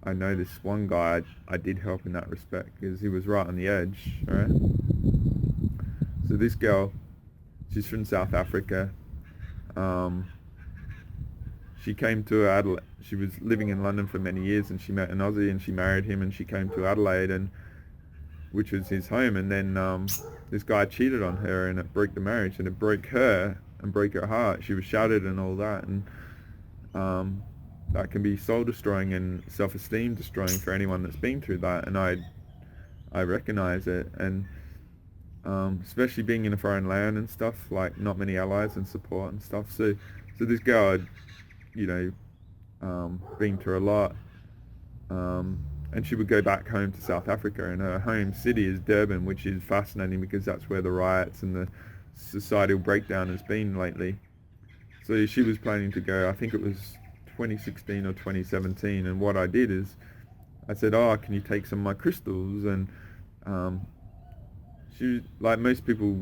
I know this one guy I did help in that respect, because he was right on the edge, right? So this girl, she's from South Africa. She came to Adelaide. She was living in London for many years, and she met an Aussie, and she married him, and she came to Adelaide, and which was his home. And then this guy cheated on her, and it broke the marriage, and it broke her and broke her heart. She was shattered and all that, and that can be soul destroying and self-esteem destroying for anyone that's been through that. And I recognize it, and especially being in a foreign land and stuff, like not many allies and support and stuff. So this girl had, been through a lot, and she would go back home to South Africa, and her home city is Durban, which is fascinating because that's where the riots and the societal breakdown has been lately. So she was planning to go, I think it was 2016 or 2017, and what I did is I said, can you take some of my crystals? And she, like most people,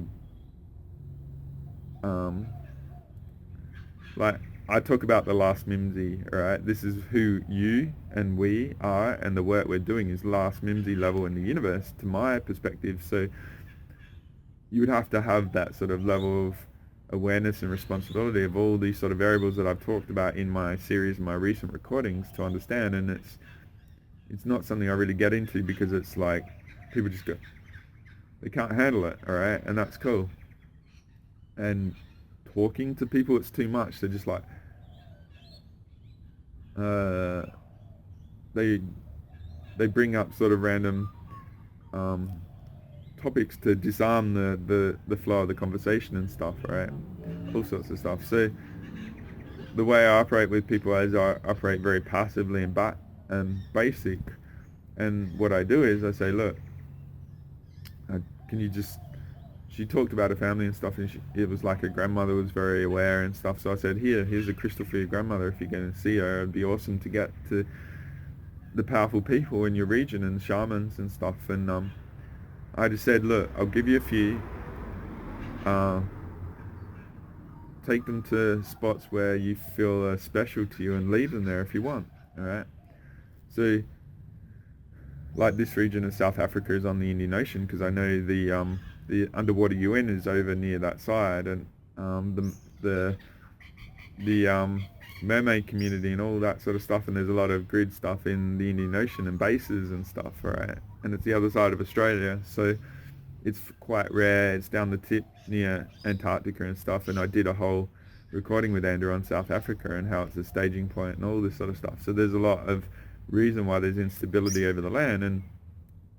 like I talk about the last Mimsy, right? This is who you and we are, and the work we're doing is last Mimsy level in the universe, to my perspective. So you would have to have that sort of level of awareness and responsibility of all these sort of variables that I've talked about in my series and my recent recordings to understand. And it's not something I really get into, because it's like people just go, they can't handle it, all right? And that's cool. And talking to people, it's too much. They're just like, they bring up sort of random topics to disarm the flow of the conversation and stuff, right? All sorts of stuff. So the way I operate with people is I operate very passively and basic. And what I do is I say, look, can you just... She talked about her family and stuff, and it was like her grandmother was very aware and stuff. So I said, here's a crystal for your grandmother. If you're going to see her, it'd be awesome to get to the powerful people in your region and shamans and stuff. And I just said, look, I'll give you a few. Take them to spots where you feel are special to you, and leave them there if you want. All right. So, like this region of South Africa is on the Indian Ocean, because I know the underwater UN is over near that side, and the mermaid community and all that sort of stuff, and there's a lot of grid stuff in the Indian Ocean and bases and stuff, right? And it's the other side of Australia, so it's quite rare. It's down the tip near Antarctica and stuff, and I did a whole recording with Andrew on South Africa and how it's a staging point and all this sort of stuff. So there's a lot of reason why there's instability over the land, and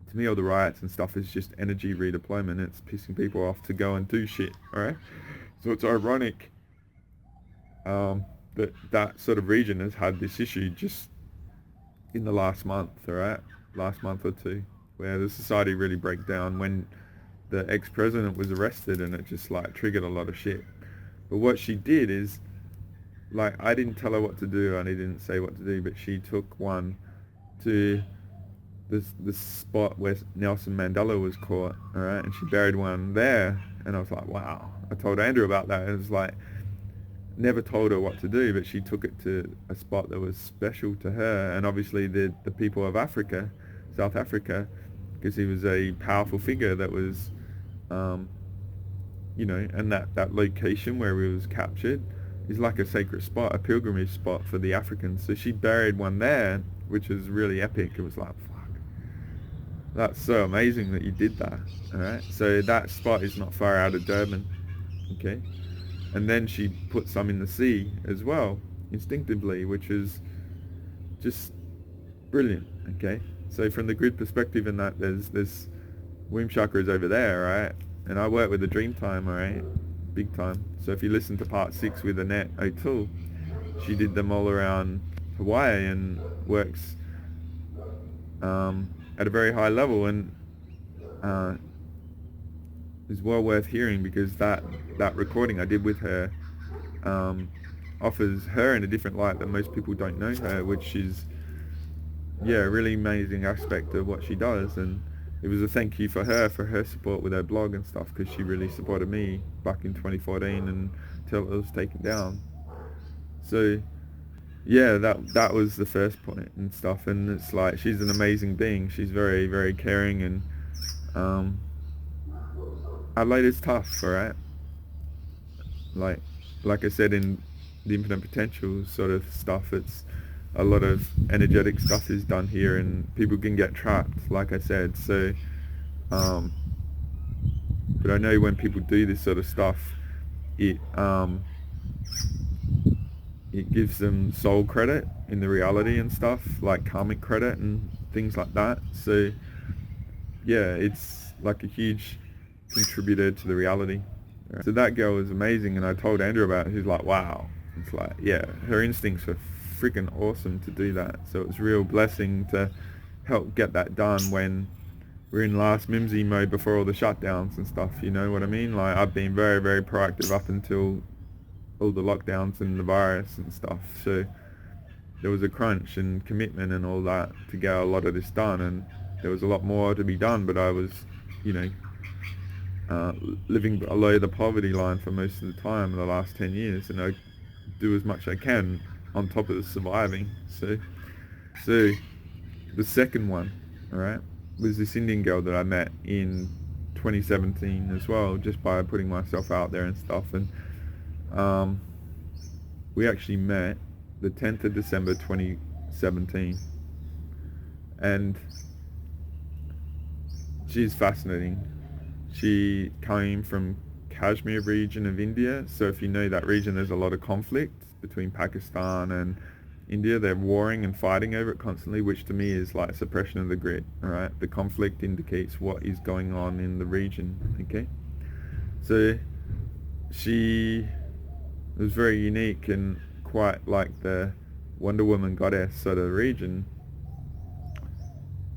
to me all the riots and stuff is just energy redeployment. It's pissing people off to go and do shit, alright? So it's ironic that sort of region has had this issue just in the last month, alright? Last month or two, where the society really broke down when the ex-president was arrested, and it just like triggered a lot of shit. But what she did is, like, I didn't tell her what to do, and I didn't say what to do, but she took one to the spot where Nelson Mandela was caught, alright, and she buried one there, And I was like, wow. I told Andrew about that. It was like, never told her what to do, but she took it to a spot that was special to her. And obviously the people of Africa, South Africa, because he was a powerful figure that was, you know, and that location where he was captured is like a sacred spot, a pilgrimage spot for the Africans. So she buried one there, which was really epic. It was like, fuck, that's so amazing that you did that. All right. So that spot is not far out of Durban. Okay. And then she put some in the sea as well, instinctively, which is just brilliant. Okay. So from the grid perspective in that, there's womb chakras over there, right? And I work with the dream time, all right? Big time. So if you listen to part 6 with Annette O'Toole, she did them all around Hawaii and works at a very high level, and is well worth hearing, because that recording I did with her offers her in a different light that most people don't know her, which is, yeah, a really amazing aspect of what she does. And it was a thank you for her support with her blog and stuff, because she really supported me back in 2014 until it was taken down. So yeah, that was the first point and stuff. And it's like, she's an amazing being. She's very, very caring, and Adelaide is tough, alright? Like I said in the infinite potential sort of stuff, it's a lot of energetic stuff is done here, and people can get trapped, like I said. So but I know when people do this sort of stuff, it gives them soul credit in the reality and stuff, like karmic credit and things like that. So yeah, it's like a huge contributor to the reality. So that girl was amazing, and I told Andrew about it. He's like, wow. It's like, yeah, her instincts were freaking awesome to do that. So it was a real blessing to help get that done when we're in last mimsy mode before all the shutdowns and stuff, you know what I mean? Like, I've been very, very proactive up until all the lockdowns and the virus and stuff. So there was a crunch and commitment and all that to get a lot of this done, and there was a lot more to be done, but I was, you know, living below the poverty line for most of the time in the last 10 years, and I do as much as I can on top of the surviving. So the second one, all right, was this Indian girl that I met in 2017 as well, just by putting myself out there and stuff. And we actually met the 10th of December 2017, and she's fascinating. She came from Kashmir region of India. So if you know that region, there's a lot of conflict between Pakistan and India. They're warring and fighting over it constantly, which to me is like suppression of the grid. All right, the conflict indicates what is going on in the region. Okay, so she was very unique and quite like the Wonder Woman goddess sort of region.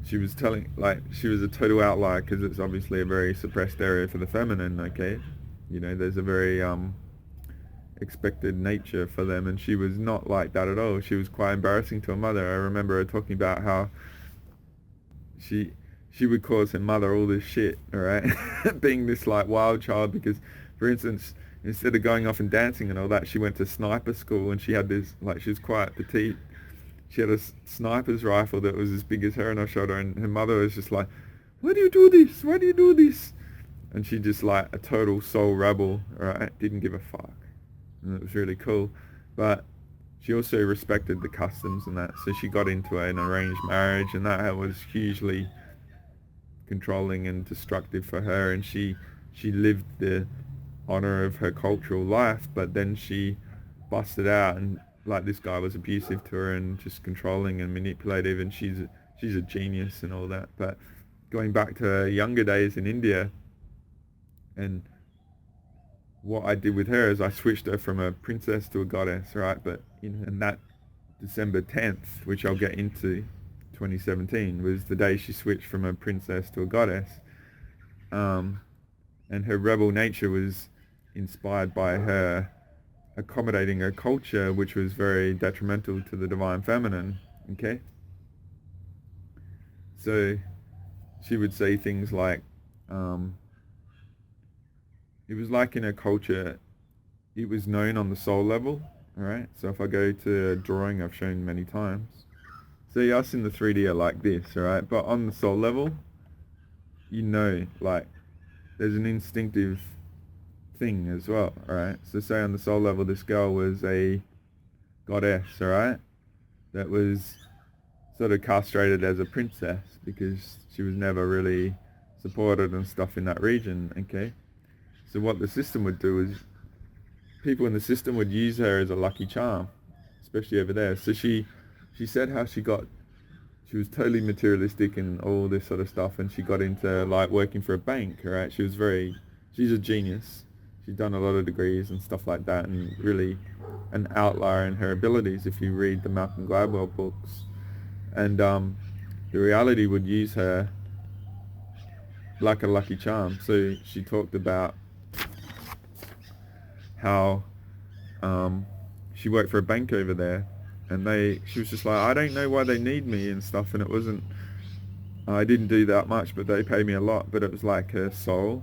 She was telling, like, she was a total outlier, because it's obviously a very suppressed area for the feminine. Okay, you know, there's a very expected nature for them, and she was not like that at all. She was quite embarrassing to her mother. I remember her talking about how she would cause her mother all this shit, all right, being this like wild child, because, for instance, instead of going off and dancing and all that, she went to sniper school, and she had this, like, she was quite petite. She had a sniper's rifle that was as big as her, and I shot her, and her mother was just like, why do you do this? Why do you do this? And she just, like, a total soul rebel, right? Didn't give a fuck. And it was really cool. But she also respected the customs and that, so she got into an arranged marriage, and that was hugely controlling and destructive for her, and she lived the honor of her cultural life, but then she busted out, and like, this guy was abusive to her and just controlling and manipulative, and she's a genius and all that. But going back to her younger days in India, and what I did with her is I switched her from a princess to a goddess, right? But and that December 10th, which I'll get into, 2017, was the day she switched from a princess to a goddess. And her rebel nature was inspired by her accommodating a culture which was very detrimental to the divine feminine. Okay, so she would say things like, it was like in a culture, it was known on the soul level, alright? So if I go to a drawing I've shown many times, see us in the 3D are like this, alright? But on the soul level, you know, like, there's an instinctive thing as well, alright? So say on the soul level, this girl was a goddess, alright? That was sort of castrated as a princess because she was never really supported and stuff in that region, okay? So what the system would do is people in the system would use her as a lucky charm, especially over there. So she said how she was totally materialistic and all this sort of stuff, and she got into like working for a bank, right? She's a genius. She'd done a lot of degrees and stuff like that, and really an outlier in her abilities if you read the Malcolm Gladwell books. And the reality would use her like a lucky charm. So she talked about how she worked for a bank over there, and she was just like, I don't know why they need me and stuff, and I didn't do that much, but they pay me a lot. But it was like her soul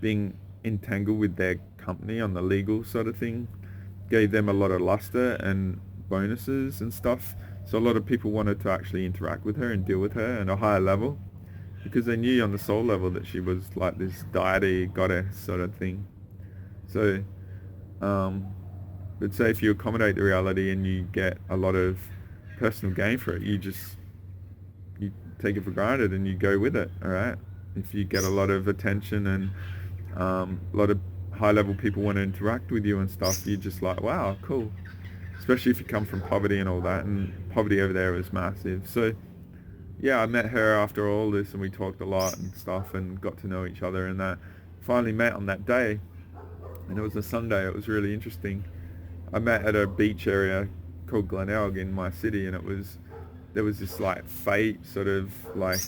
being entangled with their company on the legal sort of thing gave them a lot of luster and bonuses and stuff. So a lot of people wanted to actually interact with her and deal with her at a higher level because they knew on the soul level that she was like this deity, goddess sort of thing. So, but say if you accommodate the reality and you get a lot of personal gain for it, you take it for granted and you go with it, alright? If you get a lot of attention and a lot of high level people want to interact with you and stuff, you're just like, wow, cool. Especially if you come from poverty and all that, and poverty over there was massive. So yeah, I met her after all this and we talked a lot and stuff and got to know each other, and that finally met on that day, and it was a Sunday. It was really interesting. I met at a beach area called Glenelg in my city, and there was this like fete sort of like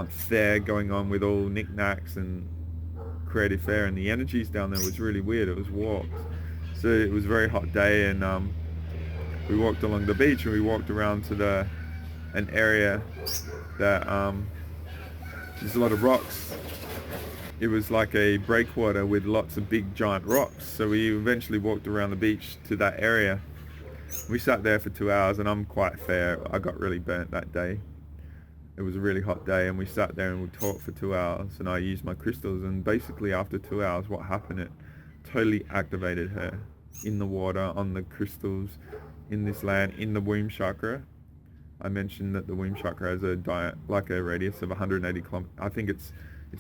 fair going on with all knickknacks and creative fair, and the energies down there was really weird. It was warped. So it was a very hot day, and we walked along the beach, and we walked around to an area that there's a lot of rocks. It was like a breakwater with lots of big giant rocks. So we eventually walked around the beach to that area. We sat there for 2 hours, and I'm quite fair. I got really burnt that day. It was a really hot day, and we sat there and we talked for 2 hours, and I used my crystals, and basically after 2 hours what happened, it totally activated her in the water, on the crystals, in this land, in the womb chakra. I mentioned that the womb chakra has a radius of 180 kilometers. I think it's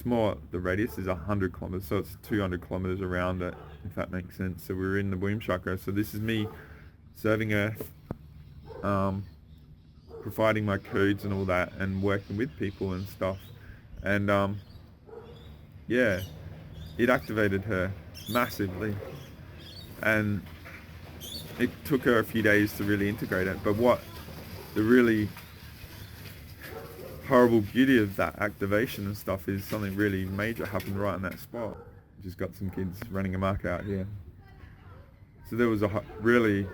more, the radius is 100 kilometers, so it's 200 kilometers around it, if that makes sense. So we're in the womb chakra. So this is me serving Earth, providing my codes and all that, and working with people and stuff. And yeah, it activated her massively, and it took her a few days to really integrate it. But what the really horrible beauty of that activation and stuff is something really major happened right in that spot. Just got some kids running amok out here. So there was a really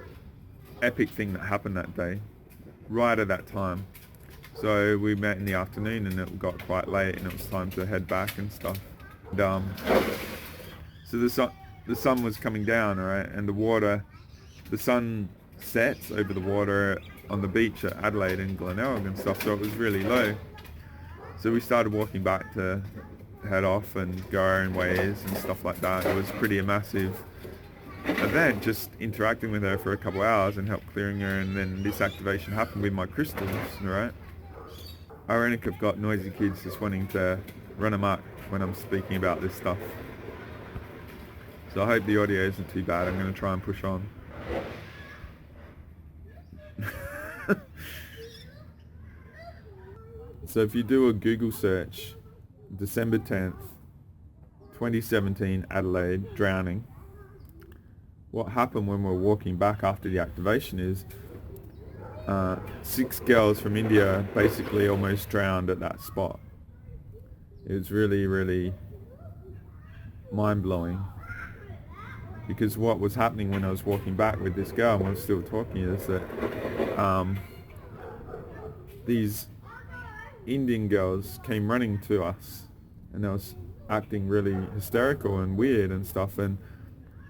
epic thing that happened that day, right at that time. So we met in the afternoon, and it got quite late, and it was time to head back and stuff. And, so the sun was coming down, alright, and the sun sets over the water on the beach at Adelaide and Glenelg and stuff, so it was really low. So we started walking back to head off and go our own ways and stuff like that. It was pretty a massive event, just interacting with her for a couple hours and help clearing her, and then this activation happened with my crystals, alright? Ironic, I've got noisy kids just wanting to run amok when I'm speaking about this stuff. So I hope the audio isn't too bad. I'm going to try and push on. So if you do a Google search, December 10th, 2017, Adelaide, drowning, what happened when we were walking back after the activation is 6 girls from India basically almost drowned at that spot. It was really, really mind-blowing. Because what was happening when I was walking back with this girl and we were still talking is that these Indian girls came running to us, and acting really hysterical and weird and stuff, and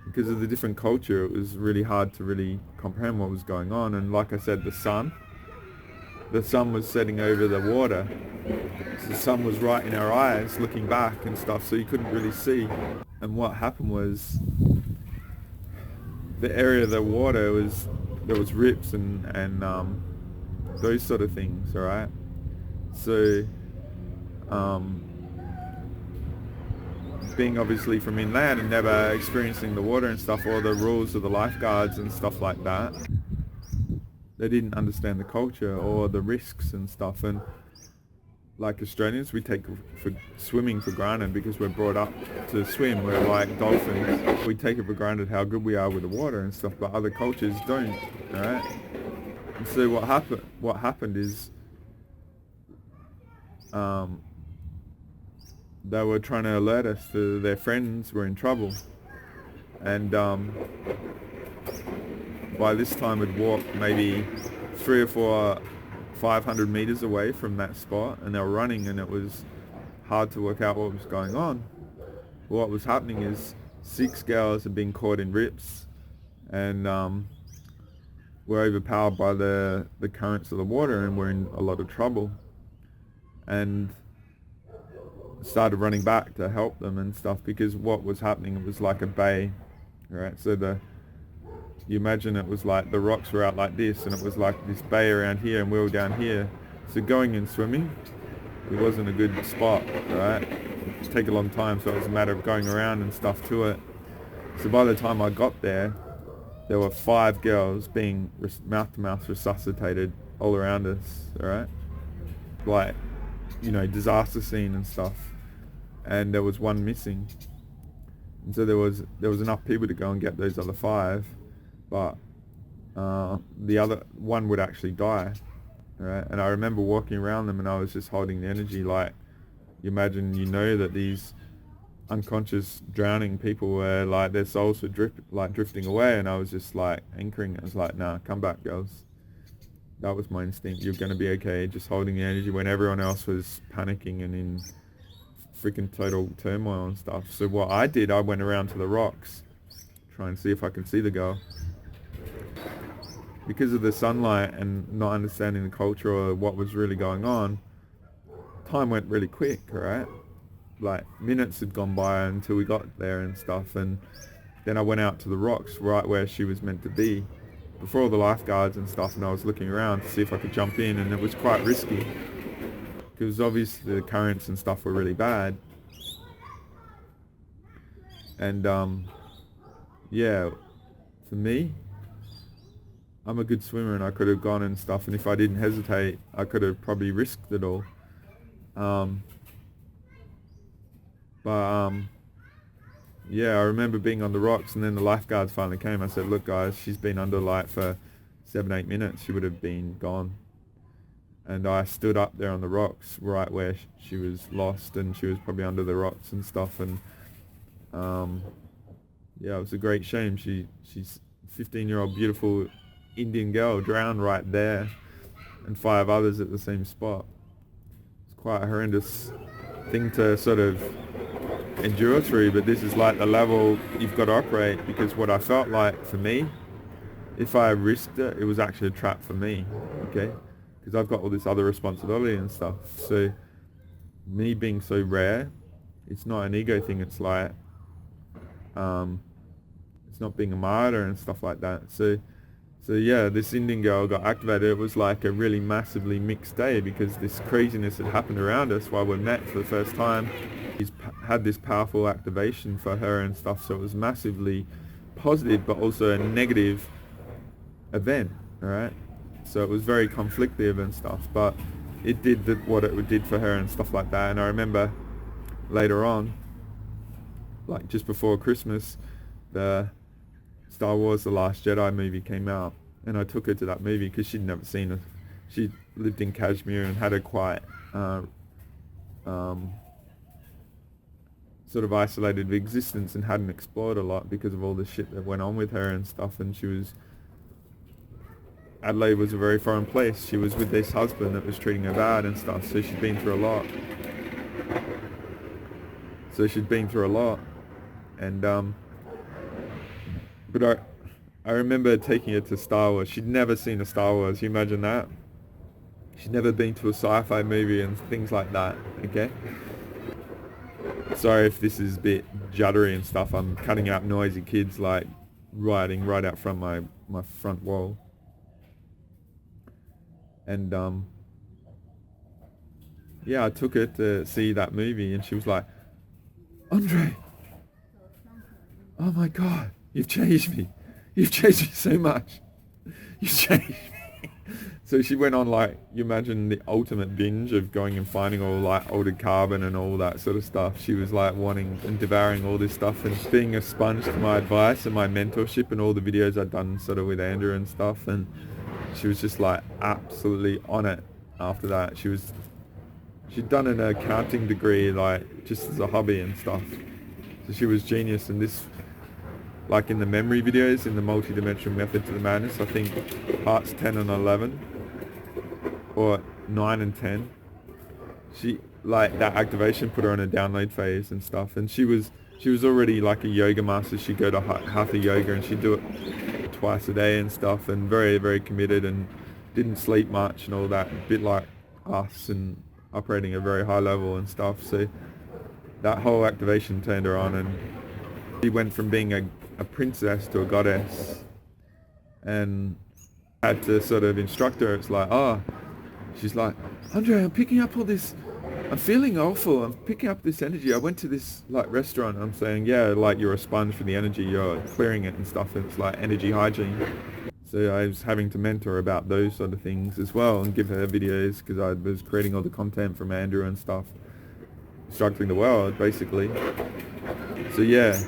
because of the different culture, it was really hard to really comprehend what was going on. And like I said, the sun was setting over the water, so the sun was right in our eyes looking back and stuff, so you couldn't really see. And what happened was, the area of the water was, there was rips and those sort of things, alright? So being obviously from inland and never experiencing the water and stuff, or the rules of the lifeguards and stuff like that, they didn't understand the culture or the risks and stuff. And like Australians, we take swimming for granted because we're brought up to swim. We're like dolphins. We take it for granted how good we are with the water and stuff, but other cultures don't, alright? And so what happened is they were trying to alert us that their friends were in trouble, and by this time we'd walked maybe 300 or 400, 500 meters away from that spot, and they were running, and it was hard to work out what was going on. What was happening is 6 girls had been caught in rips and were overpowered by the currents of the water and were in a lot of trouble, and started running back to help them and stuff, because what was happening, it was like a bay, right? So you imagine it was like the rocks were out like this, and it was like this bay around here, and we were down here. So going and swimming, it wasn't a good spot, right? It take a long time, so it was a matter of going around and stuff to it. So by the time I got there were 5 girls being mouth-to-mouth resuscitated all around us, alright? Like, you know, disaster scene and stuff. And there was 1 missing. And so there was enough people to go and get those other 5, but the other one would actually die, right? And I remember walking around them, and I was just holding the energy, like, you imagine, you know, that these unconscious drowning people were like, their souls were drifting away, and I was just like anchoring. I was like, nah, come back, girls. That was my instinct. You're going to be okay. Just holding the energy when everyone else was panicking and in freaking total turmoil and stuff. So what I did, I went around to the rocks, try and see if I could see the girl. Because of the sunlight and not understanding the culture or what was really going on, time went really quick, right? Like minutes had gone by until we got there and stuff, and then I went out to the rocks right where she was meant to be before all the lifeguards and stuff, and I was looking around to see if I could jump in, and it was quite risky because obviously the currents and stuff were really bad. And yeah, for me, I'm a good swimmer, and I could have gone and stuff, and if I didn't hesitate, I could have probably risked it all. Yeah, I remember being on the rocks, and then the lifeguards finally came. I said, look guys, she's been under light for 7-8 minutes. She would have been gone. And I stood up there on the rocks right where she was lost, and she was probably under the rocks and stuff. And yeah, it was a great shame. She's a 15-year-old beautiful Indian girl drowned right there, and 5 others at the same spot. It's quite a horrendous thing to sort of endure through, but this is like the level you've got to operate, because what I felt like for me, if I risked it, it was actually a trap for me, okay? Because I've got all this other responsibility and stuff. So me being so rare, it's not an ego thing, it's like it's not being a martyr and stuff like that. So yeah, this Indian girl got activated. It was like a really massively mixed day, because this craziness had happened around us while we met for the first time. He's had this powerful activation for her and stuff, so it was massively positive but also a negative event, alright? So it was very conflictive and stuff, but it did what it did for her and stuff like that. And I remember later on, like just before Christmas, the Star Wars The Last Jedi movie came out, and I took her to that movie because she'd never seen it. She lived in Kashmir and had a quite sort of isolated existence and hadn't explored a lot because of all the shit that went on with her and stuff. And Adelaide was a very foreign place. She was with this husband that was treating her bad and stuff, so she'd been through a lot. So she'd been through a lot. And but I remember taking her to Star Wars. She'd never seen a Star Wars. You imagine that? She'd never been to a sci-fi movie and things like that. Okay. Sorry if this is a bit juddery and stuff. I'm cutting out noisy kids like riding right out front my front wall. And yeah, I took her to see that movie, and she was like, "Andre, oh my God, you've changed me. You've changed me so much. You've changed me." So she went on, like, you imagine the ultimate binge of going and finding all like altered carbon and all that sort of stuff. She was like wanting and devouring all this stuff and being a sponge to my advice and my mentorship and all the videos I'd done sort of with Andrew and stuff. And she was just like absolutely on it after that. She'd done an accounting degree like just as a hobby and stuff. So she was genius. And this, like in the memory videos in the multi-dimensional method to the madness, I think parts 10 and 11 or 9 and 10, she, like, that activation put her on a download phase and stuff. And she was already like a yoga master. She'd go to hatha yoga and she'd do it twice a day and stuff, and very, very committed and didn't sleep much and all that, a bit like us, and operating at a very high level and stuff. So that whole activation turned her on, and she went from being a princess to a goddess. And I had to sort of instruct her. It's like, she's like, "Andre, I'm picking up all this, I'm feeling awful, I'm picking up this energy. I went to this like restaurant." I'm saying, yeah, like you're a sponge for the energy, you're clearing it and stuff, and it's like energy hygiene. So I was having to mentor about those sort of things as well and give her videos, because I was creating all the content from Andrew and stuff, structuring the world basically. So yeah,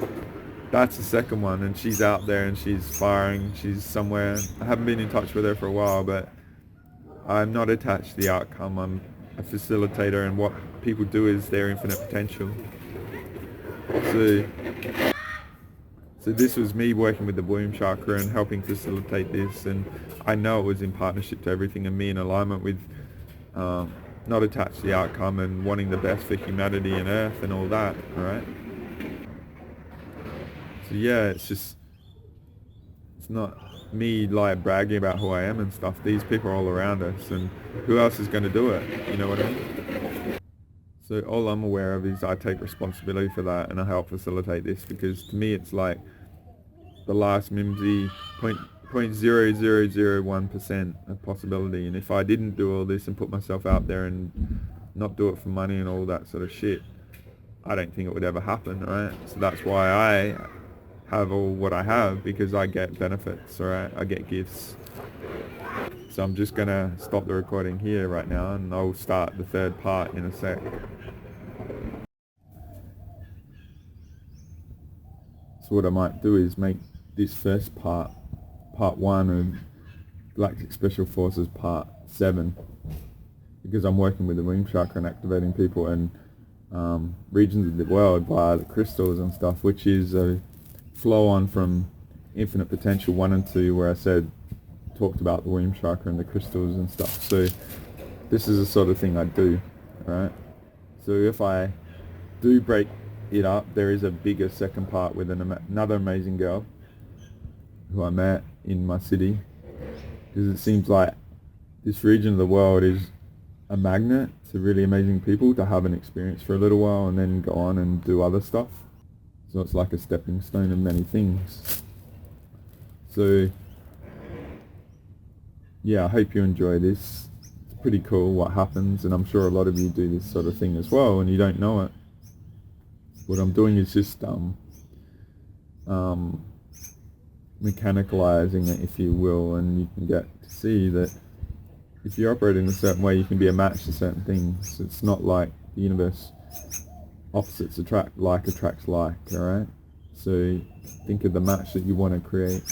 that's the second one, and she's out there and she's firing, she's somewhere. I haven't been in touch with her for a while, but I'm not attached to the outcome. I'm a facilitator, and what people do is their infinite potential. So this was me working with the womb chakra and helping facilitate this, and I know it was in partnership to everything, and me in alignment with not attached to the outcome and wanting the best for humanity and Earth and all that, alright? So yeah, it's not me like bragging about who I am and stuff. These people are all around us, and who else is going to do it? You know what I mean? So all I'm aware of is I take responsibility for that, and I help facilitate this, because to me it's like the last mimsy 0.0001% of possibility. And if I didn't do all this and put myself out there and not do it for money and all that sort of shit, I don't think it would ever happen, right? So that's why I have all what I have, because I get benefits, alright? I get gifts. So I'm just gonna stop the recording here right now, and I'll start the third part in a sec. So what I might do is make this first part 1 of Galactic Special Forces part 7, because I'm working with the womb chakra and activating people and regions of the world via the crystals and stuff, which is a flow on from Infinite Potential 1 and 2, where I talked about the womb chakra and the crystals and stuff. So this is the sort of thing I do, right? So if I do break it up, there is a bigger second part with another amazing girl who I met in my city, because it seems like this region of the world is a magnet to really amazing people to have an experience for a little while and then go on and do other stuff. So it's like a stepping stone of many things. So yeah, I hope you enjoy this. It's pretty cool what happens, and I'm sure a lot of you do this sort of thing as well and you don't know it. What I'm doing is just mechanicalizing it, if you will, and you can get to see that if you operate in a certain way, you can be a match to certain things. It's not like the universe. Opposites attract, like attracts like, alright? So think of the match that you want to create.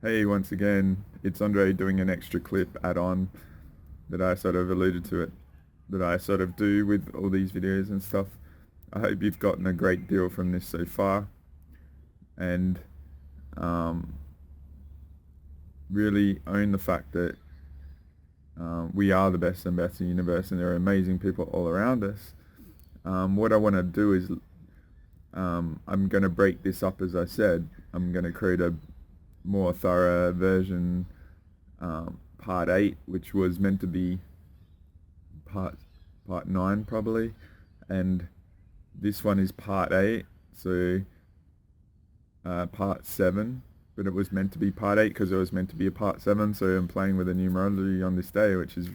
Hey, once again, it's Andre doing an extra clip add-on that I sort of alluded to it, that I sort of do with all these videos and stuff. I hope you've gotten a great deal from this so far, and really own the fact that we are the best and best in the universe, and there are amazing people all around us. What I want to do is I'm going to break this up, as I said. I'm going to create a more thorough version, part 8, which was meant to be part 9 probably, and this one is part 8, so part 7, but it was meant to be part 8 because it was meant to be a part 7, so I'm playing with the numerology on this day, which is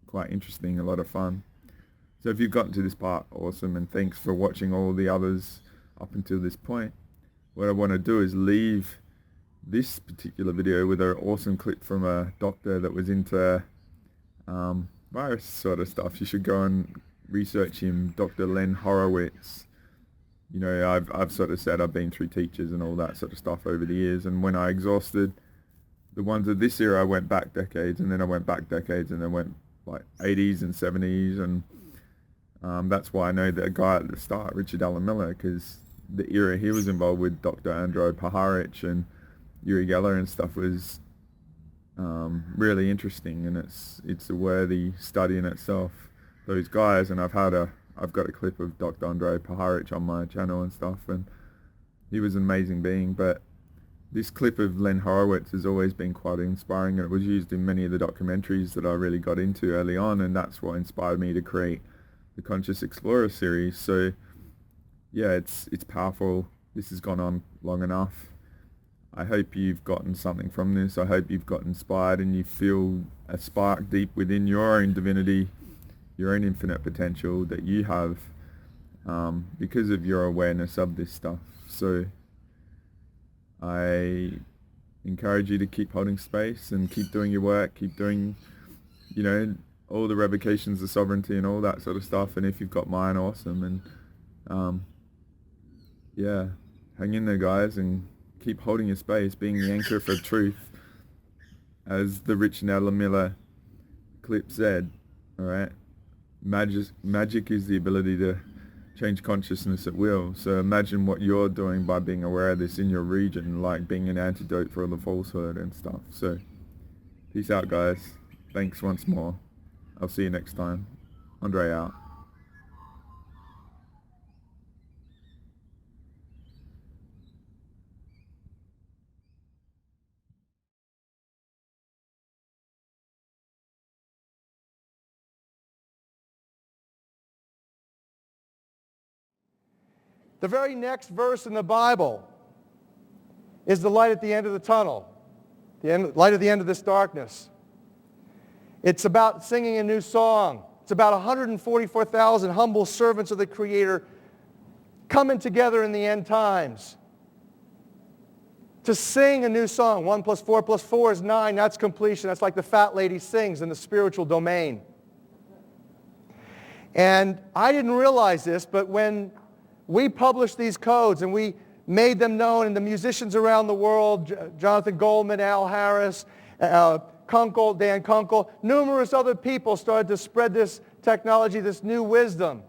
quite interesting, a lot of fun. So if you've gotten to this part, awesome, and thanks for watching all the others up until this point. What I want to do is leave this particular video with an awesome clip from a doctor that was into virus sort of stuff. You should go and research him, Dr. Len Horowitz. You know, I've sort of said I've been through teachers and all that sort of stuff over the years, and when I exhausted the ones of this era, I went back decades, and then I went back decades, and then went like 80s and 70s, and that's why I know the guy at the start, Richard Allen Miller, because the era he was involved with, Dr. Andrei Paharich and Uri Geller and stuff, was really interesting, and it's a worthy study in itself, those guys. And I've got a clip of Dr. Andrei Paharich on my channel and stuff, and he was an amazing being. But this clip of Len Horowitz has always been quite inspiring, and it was used in many of the documentaries that I really got into early on, and that's what inspired me to create the Conscious Explorer series. So yeah, it's powerful. This has gone on long enough. I hope you've gotten something from this. I hope you've got inspired and you feel a spark deep within your own divinity, your own infinite potential that you have because of your awareness of this stuff. So I encourage you to keep holding space and keep doing your work, keep doing, you know, all the revocations of sovereignty and all that sort of stuff. And if you've got mine, awesome. And yeah, hang in there, guys, and keep holding your space, being the anchor for truth, as the Richard Allen Miller clip said. All right, magic is the ability to change consciousness at will. So imagine what you're doing by being aware of this in your region, like being an antidote for all the falsehood and stuff. So peace out, guys. Thanks once more. I'll see you next time. Andre out. The very next verse in the Bible is the light at the end of the tunnel, the light at the end of this darkness. It's about singing a new song. It's about 144,000 humble servants of the Creator coming together in the end times to sing a new song. 1 + 4 + 4 is 9. That's completion. That's like the fat lady sings in the spiritual domain. And I didn't realize this, but when we published these codes and we made them known, and the musicians around the world, Jonathan Goldman, Al Harris, Kunkel, Dan Kunkel, numerous other people started to spread this technology, this new wisdom,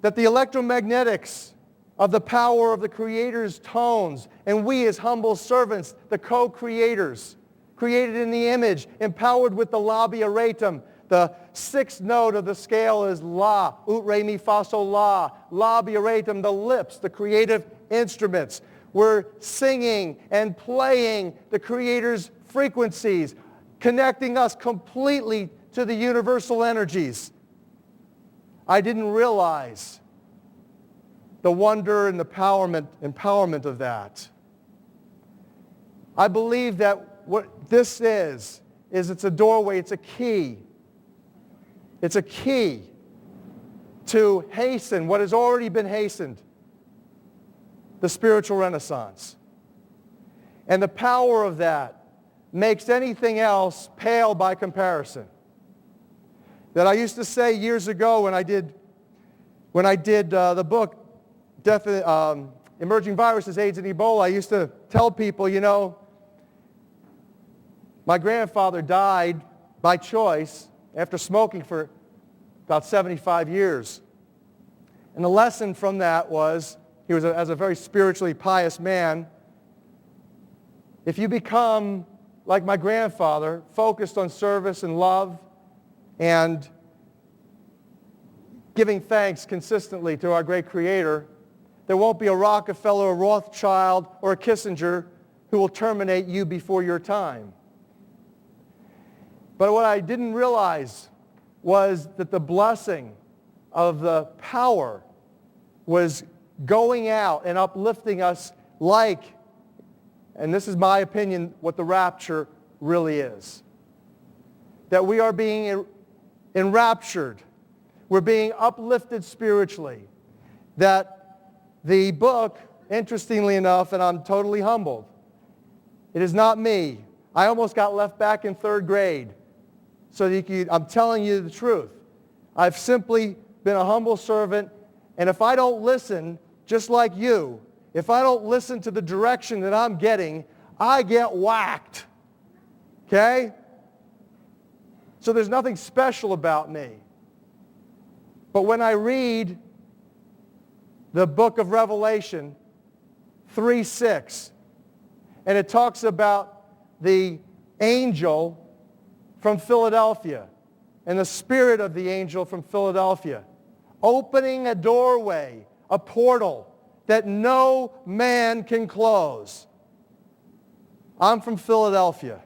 that the electromagnetics of the power of the Creator's tones, and we as humble servants, the co-creators, created in the image, empowered with the labia ratum. The 6th note of the scale is La, Ut, Re, Mi, Fa, Sol, La. Labia ratum, the lips, the creative instruments. We're singing and playing the Creator's frequencies, connecting us completely to the universal energies. I didn't realize the wonder and the empowerment of that. I believe that what this is it's a doorway, it's a key. It's a key to hasten what has already been hastened, the spiritual renaissance. And the power of that makes anything else pale by comparison. That I used to say years ago when I did the book, Emerging Viruses, AIDS, and Ebola, I used to tell people, you know, my grandfather died by choice after smoking for about 75 years. And the lesson from that was, he was as a very spiritually pious man, if you become, like my grandfather, focused on service and love and giving thanks consistently to our great Creator, there won't be a Rockefeller, a Rothschild, or a Kissinger who will terminate you before your time. But what I didn't realize was that the blessing of the power was going out and uplifting us like, and this is my opinion, what the rapture really is. That we are being enraptured. We're being uplifted spiritually. That the book, interestingly enough, and I'm totally humbled, it is not me. I almost got left back in third grade. So I'm telling you the truth. I've simply been a humble servant, and if I don't listen, just like you, if I don't listen to the direction that I'm getting, I get whacked. Okay? So there's nothing special about me. But when I read the book of Revelation 3:6, and it talks about the angel from Philadelphia and the spirit of the angel from Philadelphia opening a doorway, a portal that no man can close. I'm from Philadelphia.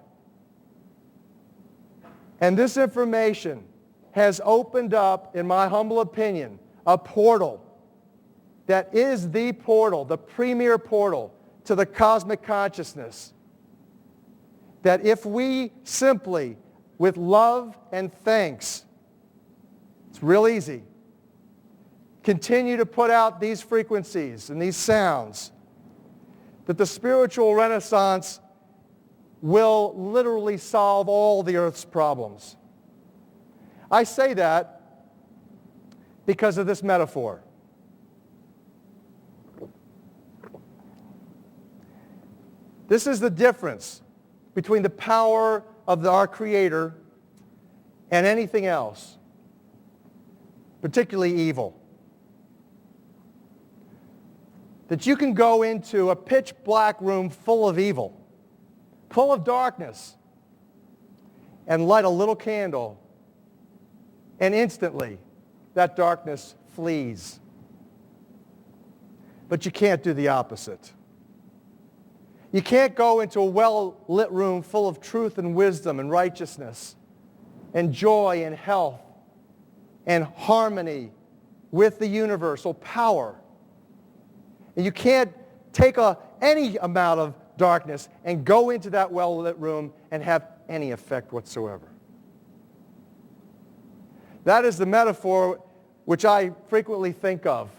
And this information has opened up, in my humble opinion, a portal that is the portal, the premier portal to the cosmic consciousness. That if we simply, with love and thanks, it's real easy, continue to put out these frequencies and these sounds, that the spiritual renaissance will literally solve all the earth's problems. I say that because of this metaphor. This is the difference between the power of our Creator and anything else, particularly evil. That you can go into a pitch black room full of evil, full of darkness, and light a little candle, and instantly that darkness flees. But you can't do the opposite. You can't go into a well-lit room full of truth and wisdom and righteousness and joy and health and harmony with the universal power. And you can't take any amount of darkness and go into that well-lit room and have any effect whatsoever. That is the metaphor which I frequently think of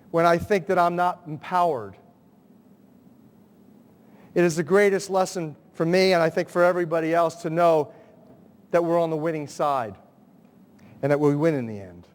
when I think that I'm not empowered. It is the greatest lesson for me, and I think for everybody else, to know that we're on the winning side and that we win in the end.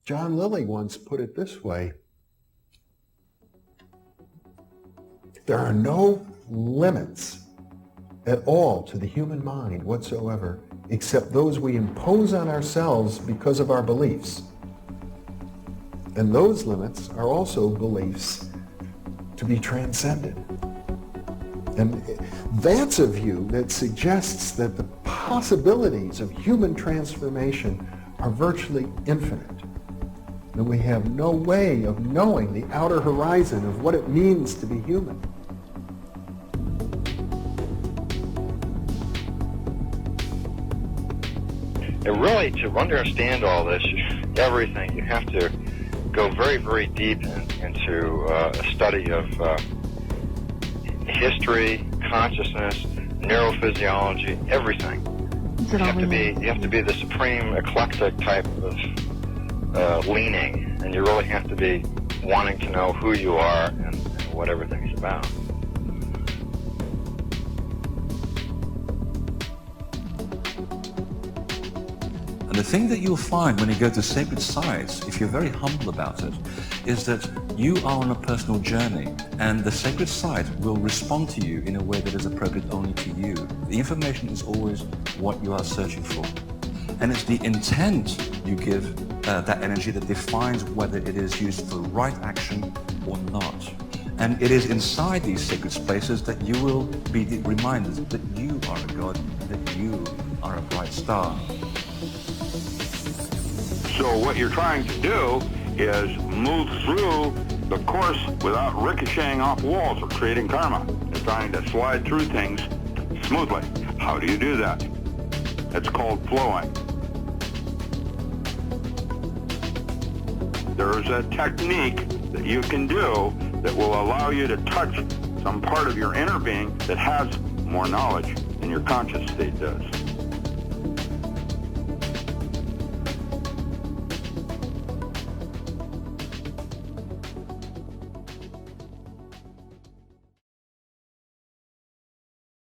John Lilly once put it this way: there are no limits at all to the human mind whatsoever, except those we impose on ourselves because of our beliefs. And those limits are also beliefs to be transcended. And that's a view that suggests that the possibilities of human transformation are virtually infinite. And we have no way of knowing the outer horizon of what it means to be human. And really, to understand all this, everything, you have to go very, very deep into a study of history, consciousness, neurophysiology, everything. You have to be the supreme eclectic type of leaning, and you really have to be wanting to know who you are and what everything's about. And the thing that you'll find when you go to sacred sites, if you're very humble about it, is that you are on a personal journey, and the sacred site will respond to you in a way that is appropriate only to you. The information is always what you are searching for. And it's the intent you give that energy that defines whether it is used for right action or not. And it is inside these sacred spaces that you will be reminded that you are a god, that you are a bright star. So what you're trying to do is move through the course without ricocheting off walls or creating karma. You're trying to slide through things smoothly. How do you do that? It's called flowing. There's a technique that you can do that will allow you to touch some part of your inner being that has more knowledge than your conscious state does.